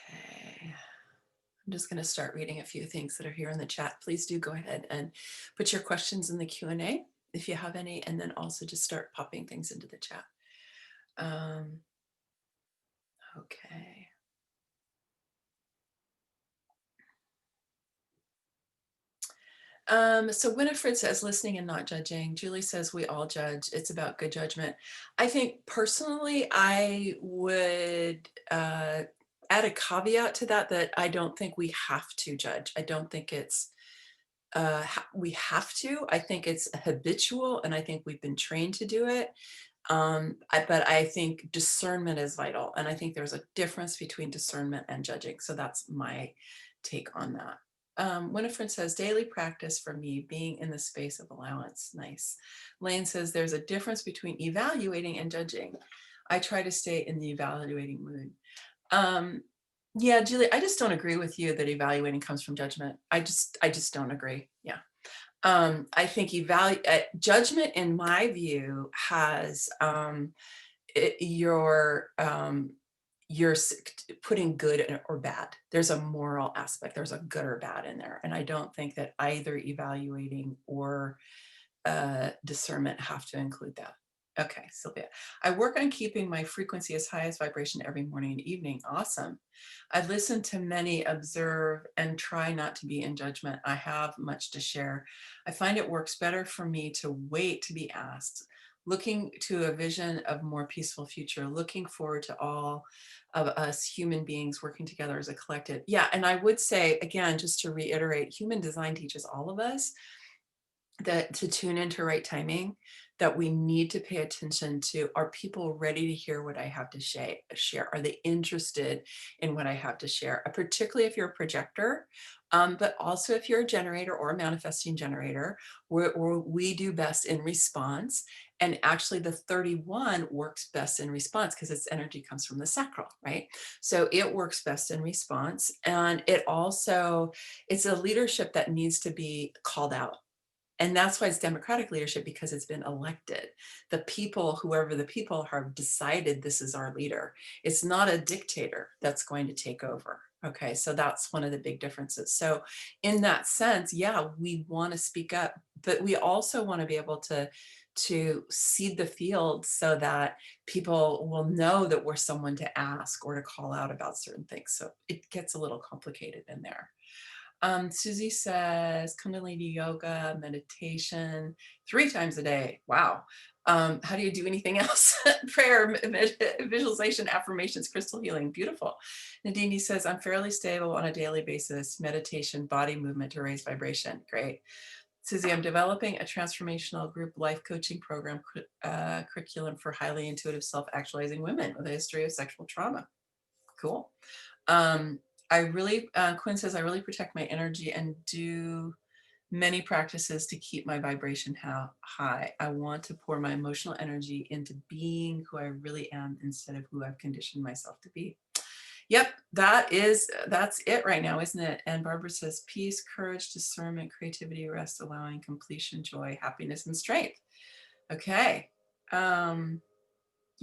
I'm just going to start reading a few things that are here in the chat. Please do go ahead and put your questions in the Q&A if you have any, and then also just start popping things into the chat. Okay. So Winifred says, listening and not judging. Julie says, we all judge. It's about good judgment. I think personally, I would add a caveat to that, that I don't think we have to judge. I don't think it's we have to. I think it's habitual, and I think we've been trained to do it. But I think discernment is vital, and I think there's a difference between discernment and judging. So that's my take on that. Winifred says, daily practice for me, being in the space of allowance. Nice. Lane says, there's a difference between evaluating and judging. I try to stay in the evaluating mood. Um, yeah, Julie, I just don't agree with you that evaluating comes from judgment. I just don't agree. Yeah. I think judgment, in my view, has you're putting good or bad. There's a moral aspect. There's a good or bad in there, and I don't think that either evaluating or discernment have to include that. Okay, Sylvia. I work on keeping my frequency as high as vibration every morning and evening. Awesome. I listen to many, observe, and try not to be in judgment. I have much to share. I find it works better for me to wait to be asked, looking to a vision of more peaceful future, looking forward to all of us human beings working together as a collective. Yeah, and I would say, again, just to reiterate, human design teaches all of us that to tune into right timing, that we need to pay attention to, are people ready to hear what I have to share? Are they interested in what I have to share? Particularly if you're a projector, but also if you're a generator or a manifesting generator, we do best in response. And actually the 31 works best in response because its energy comes from the sacral, right? So it works best in response. And it's a leadership that needs to be called out. And that's why it's democratic leadership, because it's been elected. The people, whoever the people, have decided this is our leader. It's not a dictator that's going to take over. Okay, so that's one of the big differences. So in that sense, yeah, we want to speak up, but we also want to be able to seed the field so that people will know that we're someone to ask or to call out about certain things. So it gets a little complicated in there. Susie says Kundalini yoga, meditation 3 times a day. Wow. How do you do anything else? Prayer, visualization, affirmations, crystal healing. Beautiful. Nadine says, I'm fairly stable on a daily basis. Meditation, body movement to raise vibration. Great. Susie, I'm developing a transformational group life coaching program curriculum for highly intuitive self-actualizing women with a history of sexual trauma. Cool. Quinn says, I really protect my energy and do many practices to keep my vibration high. I want to pour my emotional energy into being who I really am instead of who I've conditioned myself to be. Yep, that's it right now, isn't it? And Barbara says, peace, courage, discernment, creativity, rest, allowing, completion, joy, happiness, and strength. Okay.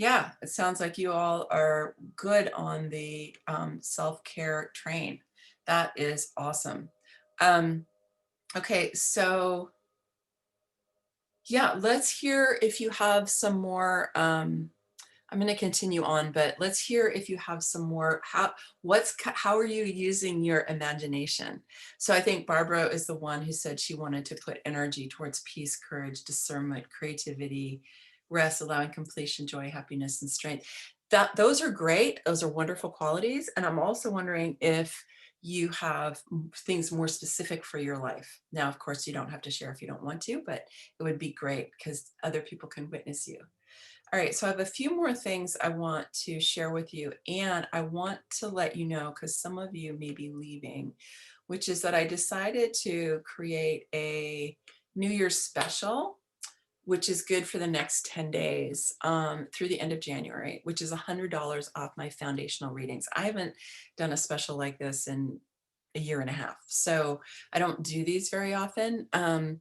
Yeah, it sounds like you all are good on the self-care train. That is awesome. Okay, so yeah, let's hear if you have some more. I'm going to continue on, but let's hear if you have some more. How are you using your imagination? So I think Barbara is the one who said she wanted to put energy towards peace, courage, discernment, creativity, rest, allowing, completion, joy, happiness, and strength. Those are great. Those are wonderful qualities. And I'm also wondering if you have things more specific for your life. Now, of course, you don't have to share if you don't want to, but it would be great because other people can witness you. All right, so I have a few more things I want to share with you, and I want to let you know, because some of you may be leaving, which is that I decided to create a New Year's special, which is good for the next 10 days through the end of January, which is $100 off my foundational readings. I haven't done a special like this in a year and a half, so I don't do these very often. But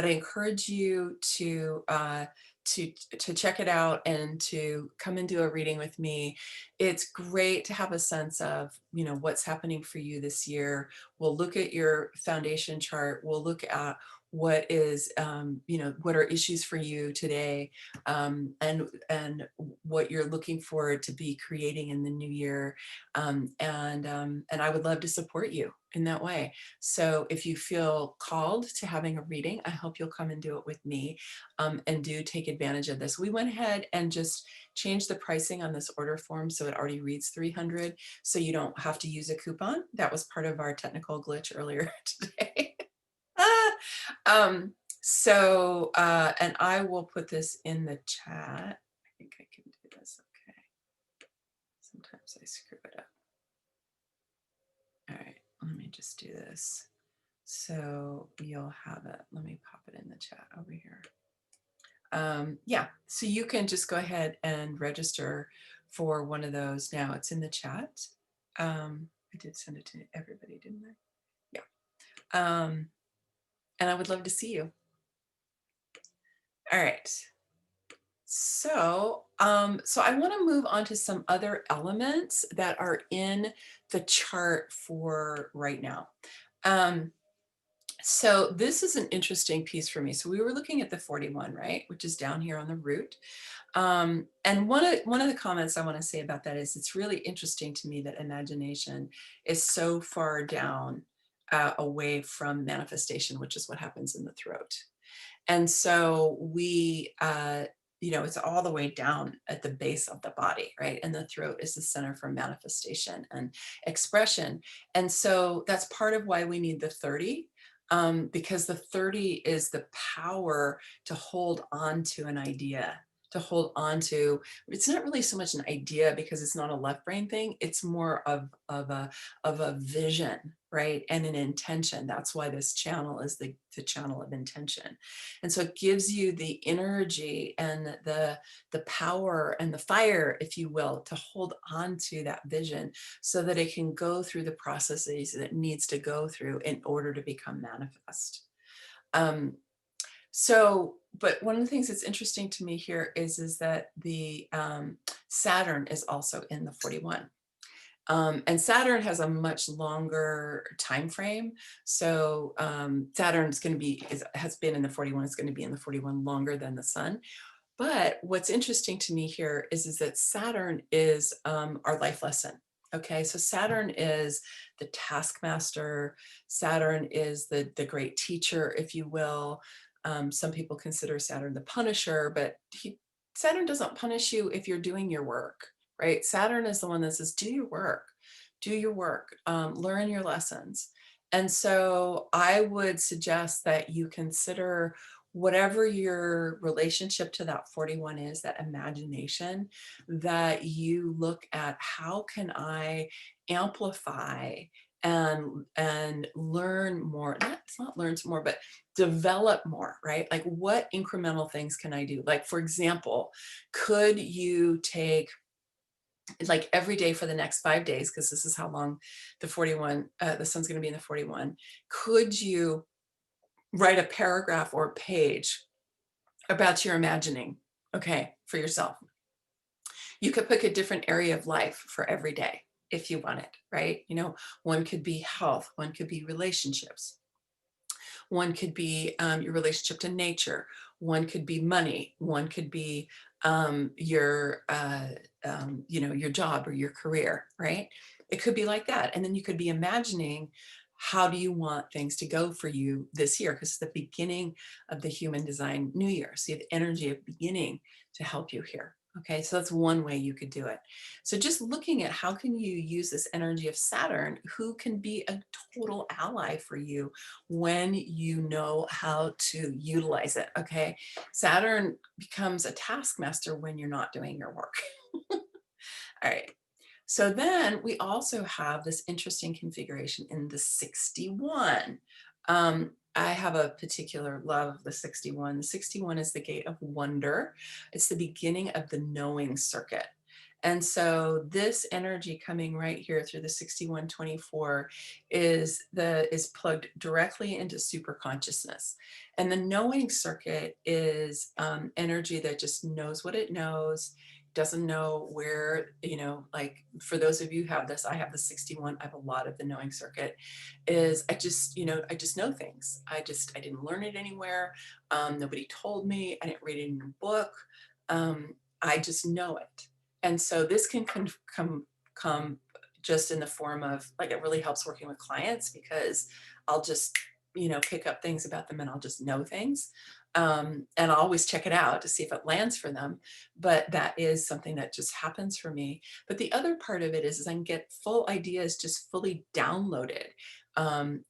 I encourage you to check it out and to come and do a reading with me. It's great to have a sense of, what's happening for you this year. We'll look at your foundation chart. We'll look at what is, what are issues for you today, and what you're looking forward to be creating in the new year. And I would love to support you in that way. So if you feel called to having a reading, I hope you'll come and do it with me, and do take advantage of this. We went ahead and just changed the pricing on this order form so it already reads 300, so you don't have to use a coupon. That was part of our technical glitch earlier today. Ah, and I will put this in the chat. I think I can do this. Okay. Sometimes I screw it up. All right, let me just do this. So you'll have it. Let me pop it in the chat over here. Yeah, so you can just go ahead and register for one of those now. It's in the chat. I did send it to everybody, didn't I? Yeah. And I would love to see you. All right. So I want to move on to some other elements that are in the chart for right now. So this is an interesting piece for me. So we were looking at the 41, right, which is down here on the root. And one of the comments I want to say about that is it's really interesting to me that imagination is so far down, away from manifestation, which is what happens in the throat. And so it's all the way down at the base of the body, right? And the throat is the center for manifestation and expression. And so that's part of why we need the 30, because the 30 is the power to hold on to an idea, to hold on to. It's not really so much an idea because it's not a left brain thing. It's more of a vision, right? And an intention. That's why this channel is the channel of intention. And so it gives you the energy and the power and the fire, if you will, to hold on to that vision so that it can go through the processes that it needs to go through in order to become manifest. But one of the things that's interesting to me here is that the Saturn is also in the 41. And Saturn has a much longer time frame. So Saturn's going to be, has been in the 41, it's going to be in the 41 longer than the sun. But what's interesting to me here is that Saturn is our life lesson. Okay, so Saturn is the taskmaster. Saturn is the great teacher, if you will. Some people consider Saturn the punisher, but Saturn doesn't punish you if you're doing your work, right? Saturn is the one that says, do your work, learn your lessons. And so I would suggest that you consider whatever your relationship to that 41 is, that imagination, that you look at how can I amplify and learn more. It's not learn more, but develop more, right? Like what incremental things can I do? Like, for example, could you take like every day for the next 5 days, because this is how long the 41, the sun's going to be in the 41, could you write a paragraph or a page about your imagining, okay, for yourself? You could pick a different area of life for every day if you want it, right? One could be health, one could be relationships, one could be your relationship to nature, one could be money, one could be your your job or your career, right? It could be like that. And then you could be imagining, how do you want things to go for you this year? Because it's the beginning of the human design new year. So you have energy of beginning to help you here. Okay, so that's one way you could do it. So just looking at how can you use this energy of Saturn, who can be a total ally for you when you know how to utilize it. Okay, Saturn becomes a taskmaster when you're not doing your work. All right. So then we also have this interesting configuration in the 61. I have a particular love of the 61. The 61 is the gate of wonder. It's the beginning of the knowing circuit. And so this energy coming right here through the 6124 is plugged directly into super consciousness. And the knowing circuit is energy that just knows what it knows. doesn't know where, like for those of you who have this, I have the 61, I have a lot of the knowing circuit, is I just know things. I didn't learn it anywhere. Nobody told me. I didn't read it in a book. I just know it. And so this can come just in the form of, like, it really helps working with clients because I'll just, pick up things about them and I'll just know things. And I'll always check it out to see if it lands for them. But that is something that just happens for me. But the other part of it is I can get full ideas just fully downloaded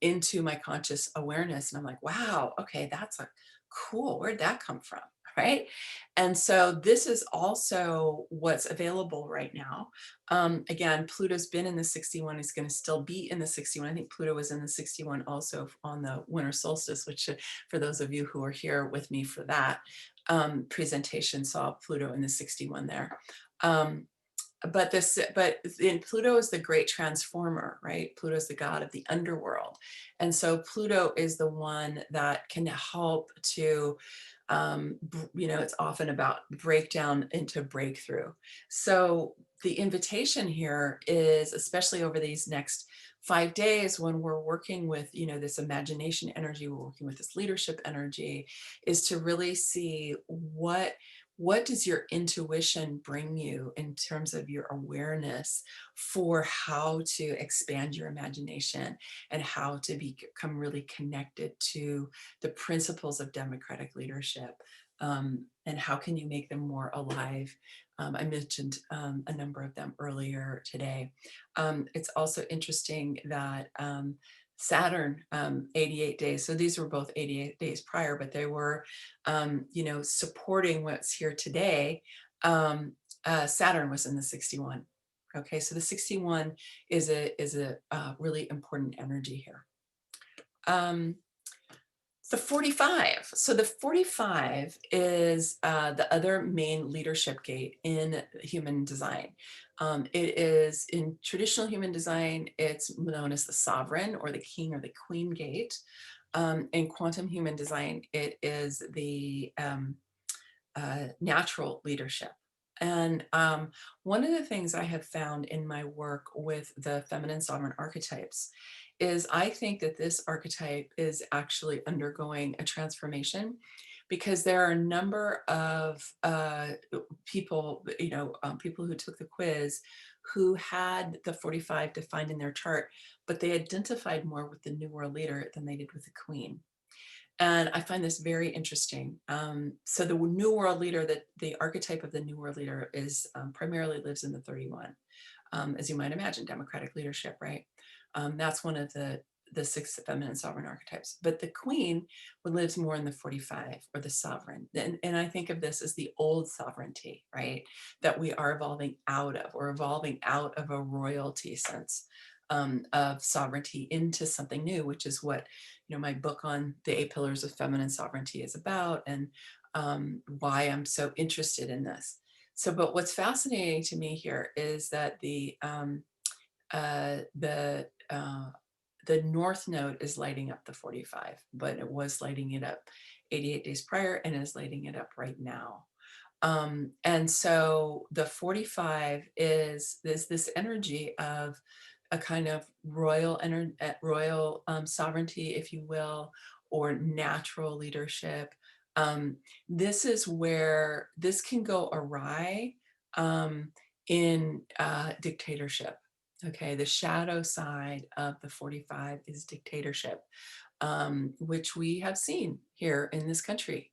into my conscious awareness. And I'm like, wow, okay, that's a cool. Where'd that come from? Right. And so this is also what's available right now. Again, Pluto's been in the 61, is going to still be in the 61. I think Pluto was in the 61 also on the winter solstice, which for those of you who are here with me for that presentation, saw Pluto in the 61 there. But in Pluto is the great transformer, right? Pluto is the god of the underworld. And so Pluto is the one that can help to, it's often about breakdown into breakthrough. So the invitation here is, especially over these next 5 days when we're working with, this imagination energy, we're working with this leadership energy, is to really see what does your intuition bring you in terms of your awareness for how to expand your imagination and how to become really connected to the principles of democratic leadership, and how can you make them more alive? I mentioned a number of them earlier today. It's also interesting that Saturn, 88 days. So these were both 88 days prior, but they were, supporting what's here today. Saturn was in the 61. Okay, so the 61 is a really important energy here. The 45. So the 45 is the other main leadership gate in human design. It is in traditional human design, it's known as the sovereign or the king or the queen gate. In quantum human design, it is the natural leadership. And one of the things I have found in my work with the feminine sovereign archetypes is I think that this archetype is actually undergoing a transformation because there are a number of people, people who took the quiz who had the 45 defined in their chart, but they identified more with the New World Leader than they did with the Queen. And I find this very interesting. So the New World Leader, that the archetype of the New World Leader is primarily lives in the 31, as you might imagine, democratic leadership, right? That's one of the 6 feminine sovereign archetypes. But the Queen lives more in the 45 or the sovereign. And I think of this as the old sovereignty, right? That we are evolving out of, or evolving out of a royalty sense of sovereignty into something new, which is what my book on the 8 pillars of feminine sovereignty is about, and why I'm so interested in this. So, but what's fascinating to me here is that uh, the uh, the North Node is lighting up the 45, but it was lighting it up 88 days prior and is lighting it up right now. And so the 45 is this energy of a kind of royal sovereignty, if you will, or natural leadership. This is where this can go awry um, in dictatorship. Okay, the shadow side of the 45 is dictatorship, which we have seen here in this country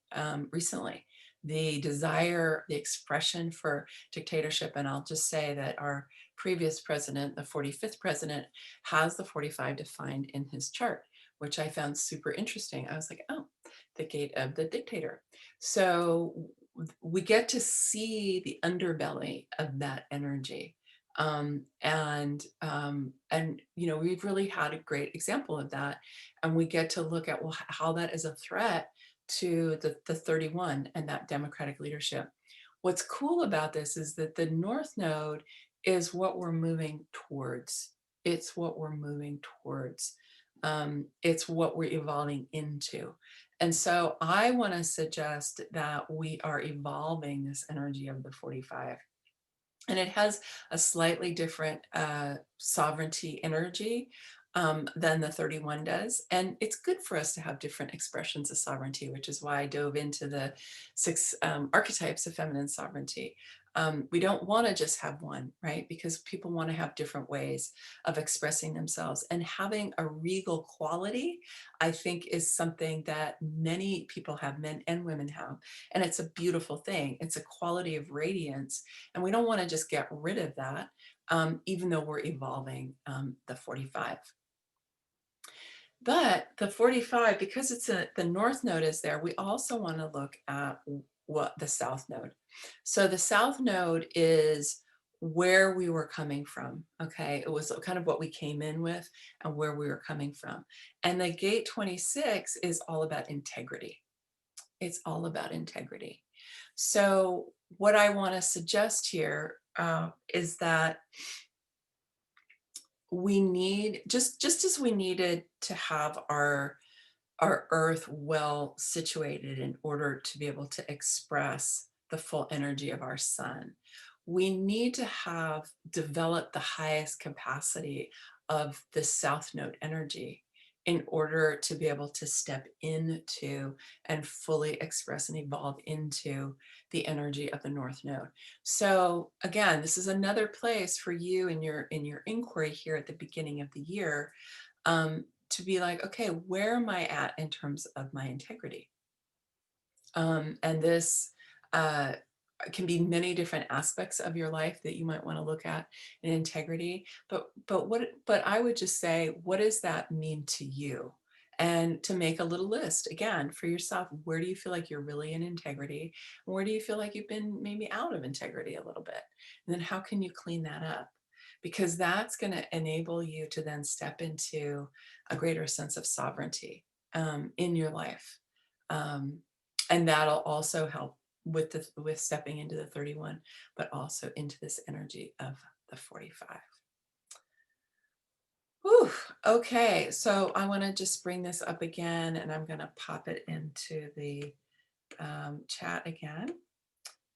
recently. The desire, the expression for dictatorship, and I'll just say that our previous president, the 45th president, has the 45 defined in his chart, which I found super interesting. I was like, oh, the gate of the dictator. So we get to see the underbelly of that energy. And we've really had a great example of that, and we get to look at, well, how that is a threat to the 31 and that democratic leadership. What's cool about this is that the North Node is what we're moving towards. It's what we're moving towards. It's what we're evolving into. And so I want to suggest that we are evolving this energy of the 45. And it has a slightly different sovereignty energy than the 31 does. And it's good for us to have different expressions of sovereignty, which is why I dove into the 6 archetypes of feminine sovereignty. We don't want to just have one, right? Because people want to have different ways of expressing themselves. And having a regal quality, I think, is something that many people have, men and women have. And it's a beautiful thing. It's a quality of radiance. And we don't want to just get rid of that, even though we're evolving the 45. But the 45, because the north node is there, we also want to look at what the south node. So the south node is where we were coming from. Okay. It was kind of what we came in with and where we were coming from. And the gate 26 is all about integrity. It's all about integrity. So what I want to suggest here is that we need, just as we needed to have our earth well situated in order to be able to express the full energy of our sun, we need to have developed the highest capacity of the south node energy in order to be able to step into and fully express and evolve into the energy of the north node. So again, this is another place for you in your inquiry here at the beginning of the year, to be like, okay, where am I at in terms of my integrity? And this uh, can be many different aspects of your life that you might want to look at in integrity. But I would just say, what does that mean to you? And to make a little list again for yourself. Where do you feel like you're really in integrity? Where do you feel like you've been maybe out of integrity a little bit? And then how can you clean that up? Because that's going to enable you to then step into a greater sense of sovereignty in your life. Um, and that'll also help with stepping into the 31, but also into this energy of the 45. Whew. Okay, so I want to just bring this up again, and I'm going to pop it into the chat again.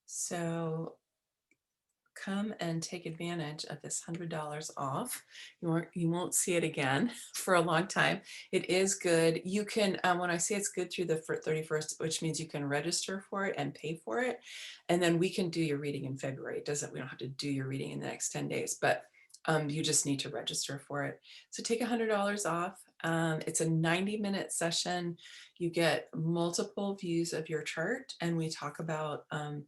So come and take advantage of this $100 off. You won't see it again for a long time. It is good. You can, when I say it's good through the 31st, which means you can register for it and pay for it. And then we can do your reading in February. We don't have to do your reading in the next 10 days, but you just need to register for it. So take $100 off. It's a 90-minute session. You get multiple views of your chart, and we talk about a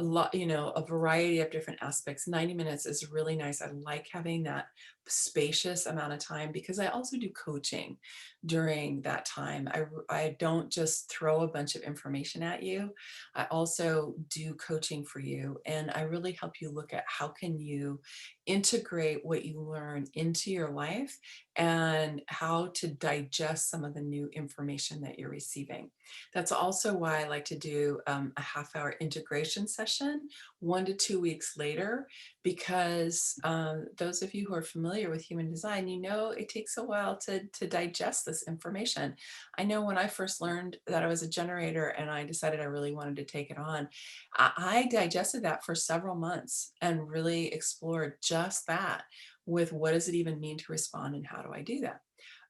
lot, a variety of different aspects. 90 minutes is really nice. I like having that spacious amount of time because I also do coaching during that time. I don't just throw a bunch of information at you. I also do coaching for you, and I really help you look at how can you integrate what you learn into your life and how to digest some of the new information that you're receiving. That's also why I like to do a half-hour integration session 1 to 2 weeks later, because those of you who are familiar with human design, it takes a while to digest this information. I know when I first learned that I was a generator and I decided I really wanted to take it on, I digested that for several months and really explored just that with what does it even mean to respond and how do I do that?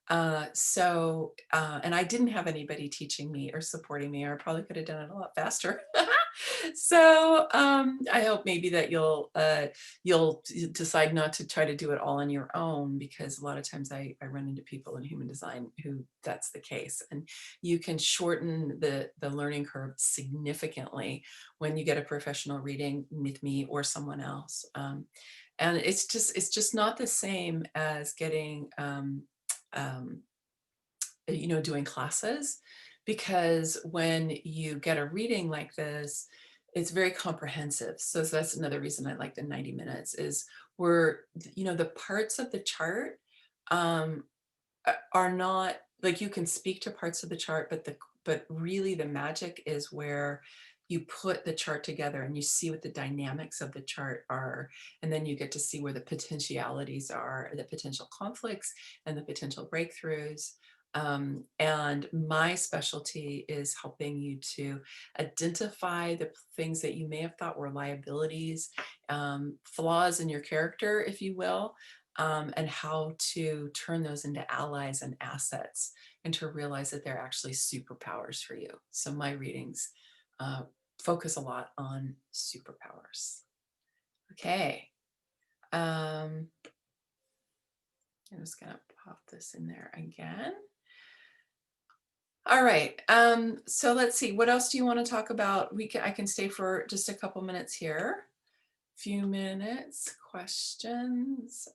And I didn't have anybody teaching me or supporting me, or I probably could have done it a lot faster. So I hope maybe that you'll decide not to try to do it all on your own, because a lot of times I run into people in human design who that's the case, and you can shorten the learning curve significantly when you get a professional reading with me or someone else. And it's just not the same as getting um, doing classes, because when you get a reading like this, it's very comprehensive. So that's another reason I like the 90 minutes is where, the parts of the chart um, are not like, you can speak to parts of the chart, but really the magic is where you put the chart together and you see what the dynamics of the chart are. And then you get to see where the potentialities are, the potential conflicts and the potential breakthroughs. And my specialty is helping you to identify the things that you may have thought were liabilities, flaws in your character, if you will, and how to turn those into allies and assets, and to realize that they're actually superpowers for you. So my readings uh, focus a lot on superpowers. Okay. I'm just going to pop this in there again. All right. So let's see. What else do you want to talk about? I can stay for just a couple minutes here. Few minutes. Questions.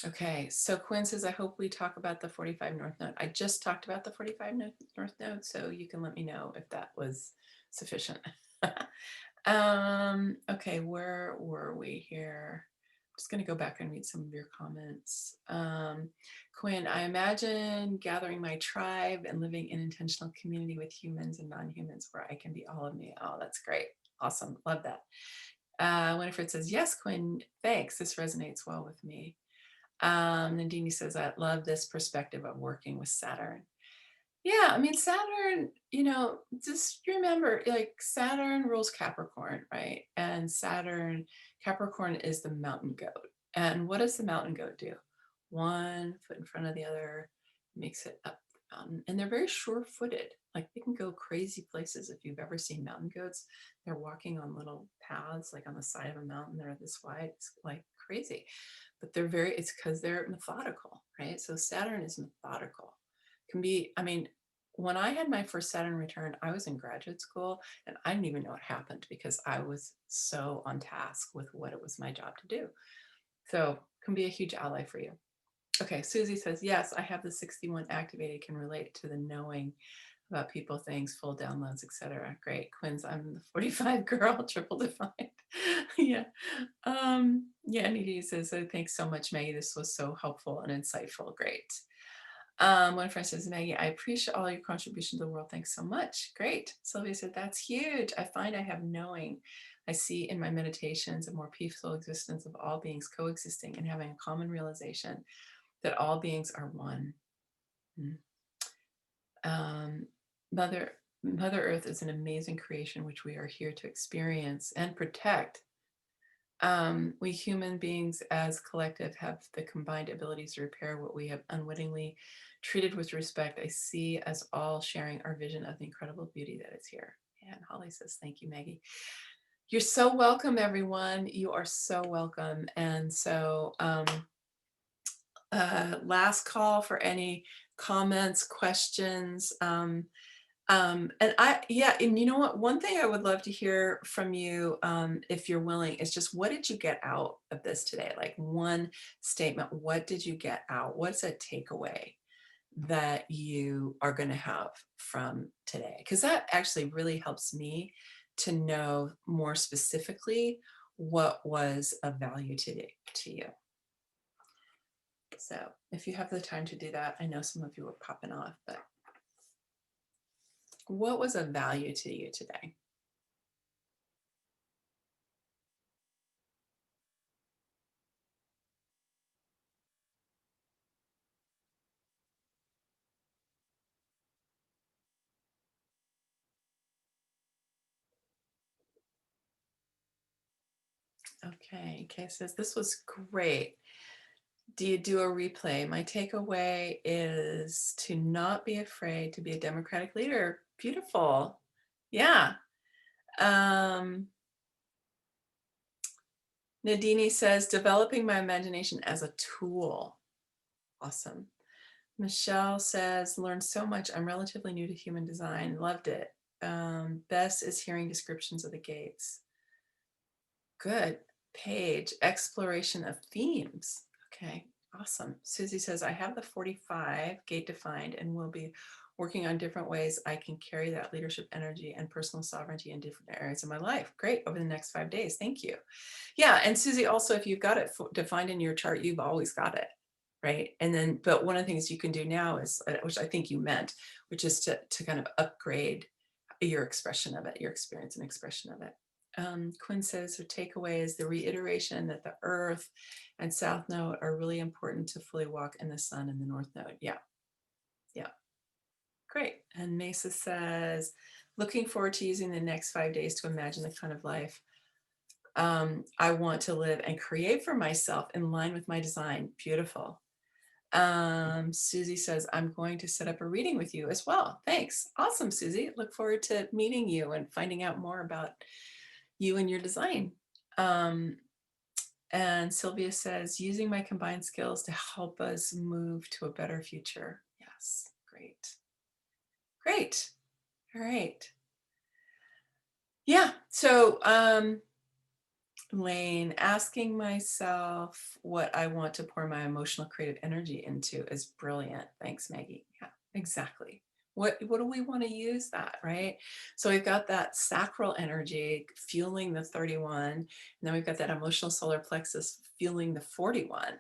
Okay. So Quinn says, I hope we talk about the 45 North Node. I just talked about the 45 North Node, so you can let me know if that was sufficient. Okay, where were we here? Just going to go back and read some of your comments. Quinn, I imagine gathering my tribe and living in intentional community with humans and non-humans where I can be all of me. Oh, that's great. Awesome. Love that. Winifred says, yes, Quinn, thanks. This resonates well with me. Nandini says, I love this perspective of working with Saturn. Yeah, I mean, Saturn, just remember, like Saturn rules Capricorn, right? And Capricorn is the mountain goat. And what does the mountain goat do? One foot in front of the other, makes it up the mountain. And they're very sure-footed. Like they can go crazy places. If you've ever seen mountain goats, they're walking on little paths, like on the side of a mountain. They're this wide, it's like crazy. But it's because they're methodical, right? So Saturn is methodical. Can be, I mean, when I had my first Saturn return, I was in graduate school and I didn't even know what happened because I was so on task with what it was my job to do. So can be a huge ally for you. Okay, Susie says, yes, I have the 61 activated, can relate to the knowing about people, things, full downloads, etc. Great. Quinn's, I'm the 45 girl, triple defined. Yeah. Yeah, Nidhi says, so thanks so much, Maggie. This was so helpful and insightful. Great. One friend says, Maggie, I appreciate all your contribution to the world. Thanks so much. Great. Sylvia said, that's huge. I find I have knowing. I see in my meditations a more peaceful existence of all beings coexisting and having a common realization that all beings are one. Mother Earth is an amazing creation which we are here to experience and protect. We human beings as collective have the combined abilities to repair what we have unwittingly treated with respect. I see us all sharing our vision of the incredible beauty that is here. And Holly says, thank you, Maggie. You're so welcome, everyone. You are so welcome. And so last call for any comments, questions. And you know what, one thing I would love to hear from you, if you're willing, is just what did you get out of this today? Like one statement, what did you get out? What's a takeaway that you are going to have from today? Because that actually really helps me to know more specifically what was of value today to you. So if you have the time to do that, I know some of you are popping off, but what was of value to you today? Okay, Kay says, this was great. Do you do a replay? My takeaway is to not be afraid to be a democratic leader. Beautiful. Yeah. Nadini says, developing my imagination as a tool. Awesome. Michelle says, learned so much. I'm relatively new to human design. Loved it. Best is hearing descriptions of the gates. Good. Paige, exploration of themes. Okay, awesome. Susie says, I have the 45 gate defined and will be working on different ways I can carry that leadership energy and personal sovereignty in different areas of my life. Great, over the next 5 days. Thank you. Yeah, and Susie, also, if you've got it defined in your chart, you've always got it, right? And then, but one of the things you can do now is, which I think you meant, which is to kind of upgrade your expression of it, your experience and expression of it. Quinn says her takeaway is the reiteration that the Earth and South Node are really important to fully walk in the Sun and the North Node. Yeah, yeah, great. And Mesa says, looking forward to using the next 5 days to imagine the kind of life I want to live and create for myself in line with my design. Beautiful. Susie says, I'm going to set up a reading with you as well. Thanks. Awesome, Susie. Look forward to meeting you and finding out more about you and your design. And Sylvia says, using my combined skills to help us move to a better future. Yes, great. Great. All right. Yeah. So, Lane, asking myself what I want to pour my emotional creative energy into is brilliant. Thanks, Maggie. Yeah, exactly. What do we want to use that, right? So we've got that sacral energy fueling the 31, and then we've got that emotional solar plexus fueling the 41,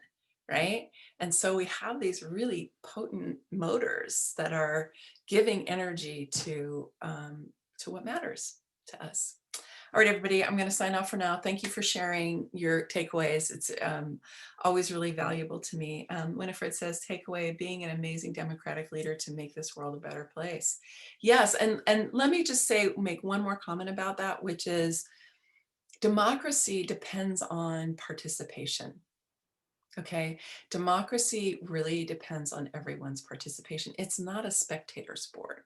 right? And so we have these really potent motors that are giving energy to what matters to us. All right, everybody, I'm going to sign off for now. Thank you for sharing your takeaways. It's always really valuable to me. Winifred says, takeaway, being an amazing democratic leader to make this world a better place. Yes, and let me just say, make one more comment about that, which is democracy depends on participation. Okay, democracy really depends on everyone's participation. It's not a spectator sport.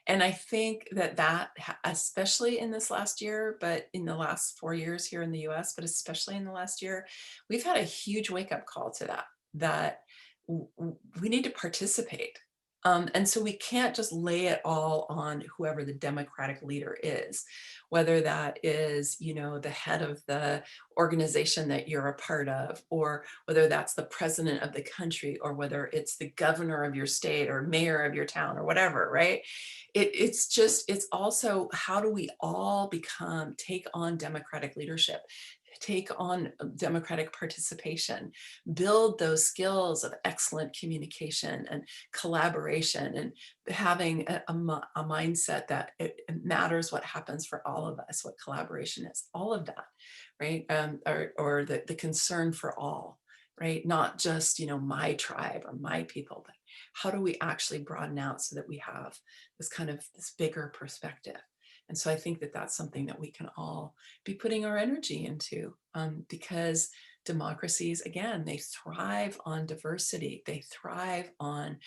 And I think that especially in this last year, but in the last 4 years here in the US, but especially in the last year, we've had a huge wake up call to that we need to participate. And so we can't just lay it all on whoever the democratic leader is, whether that is, the head of the organization that you're a part of, or whether that's the president of the country, or whether it's the governor of your state or mayor of your town or whatever, right? It's also, how do we all take on democratic leadership, take on democratic participation, build those skills of excellent communication and collaboration, and having a mindset that it matters what happens for all of us, what collaboration is, all of that, right? Or the concern for all, right? Not just, my tribe or my people, but how do we actually broaden out so that we have this bigger perspective? And so I think that that's something that we can all be putting our energy into, because democracies, again, they thrive on diversity. They thrive on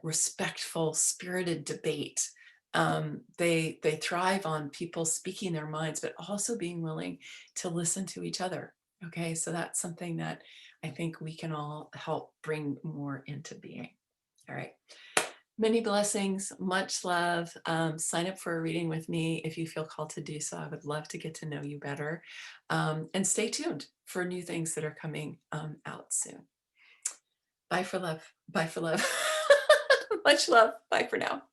respectful, spirited debate. They thrive on people speaking their minds, but also being willing to listen to each other. Okay, so that's something that I think we can all help bring more into being. All right. Many blessings, much love. Sign up for a reading with me if you feel called to do so. I would love to get to know you better. And stay tuned for new things that are coming out soon. Bye for love. Bye for love. Much love. Bye for now.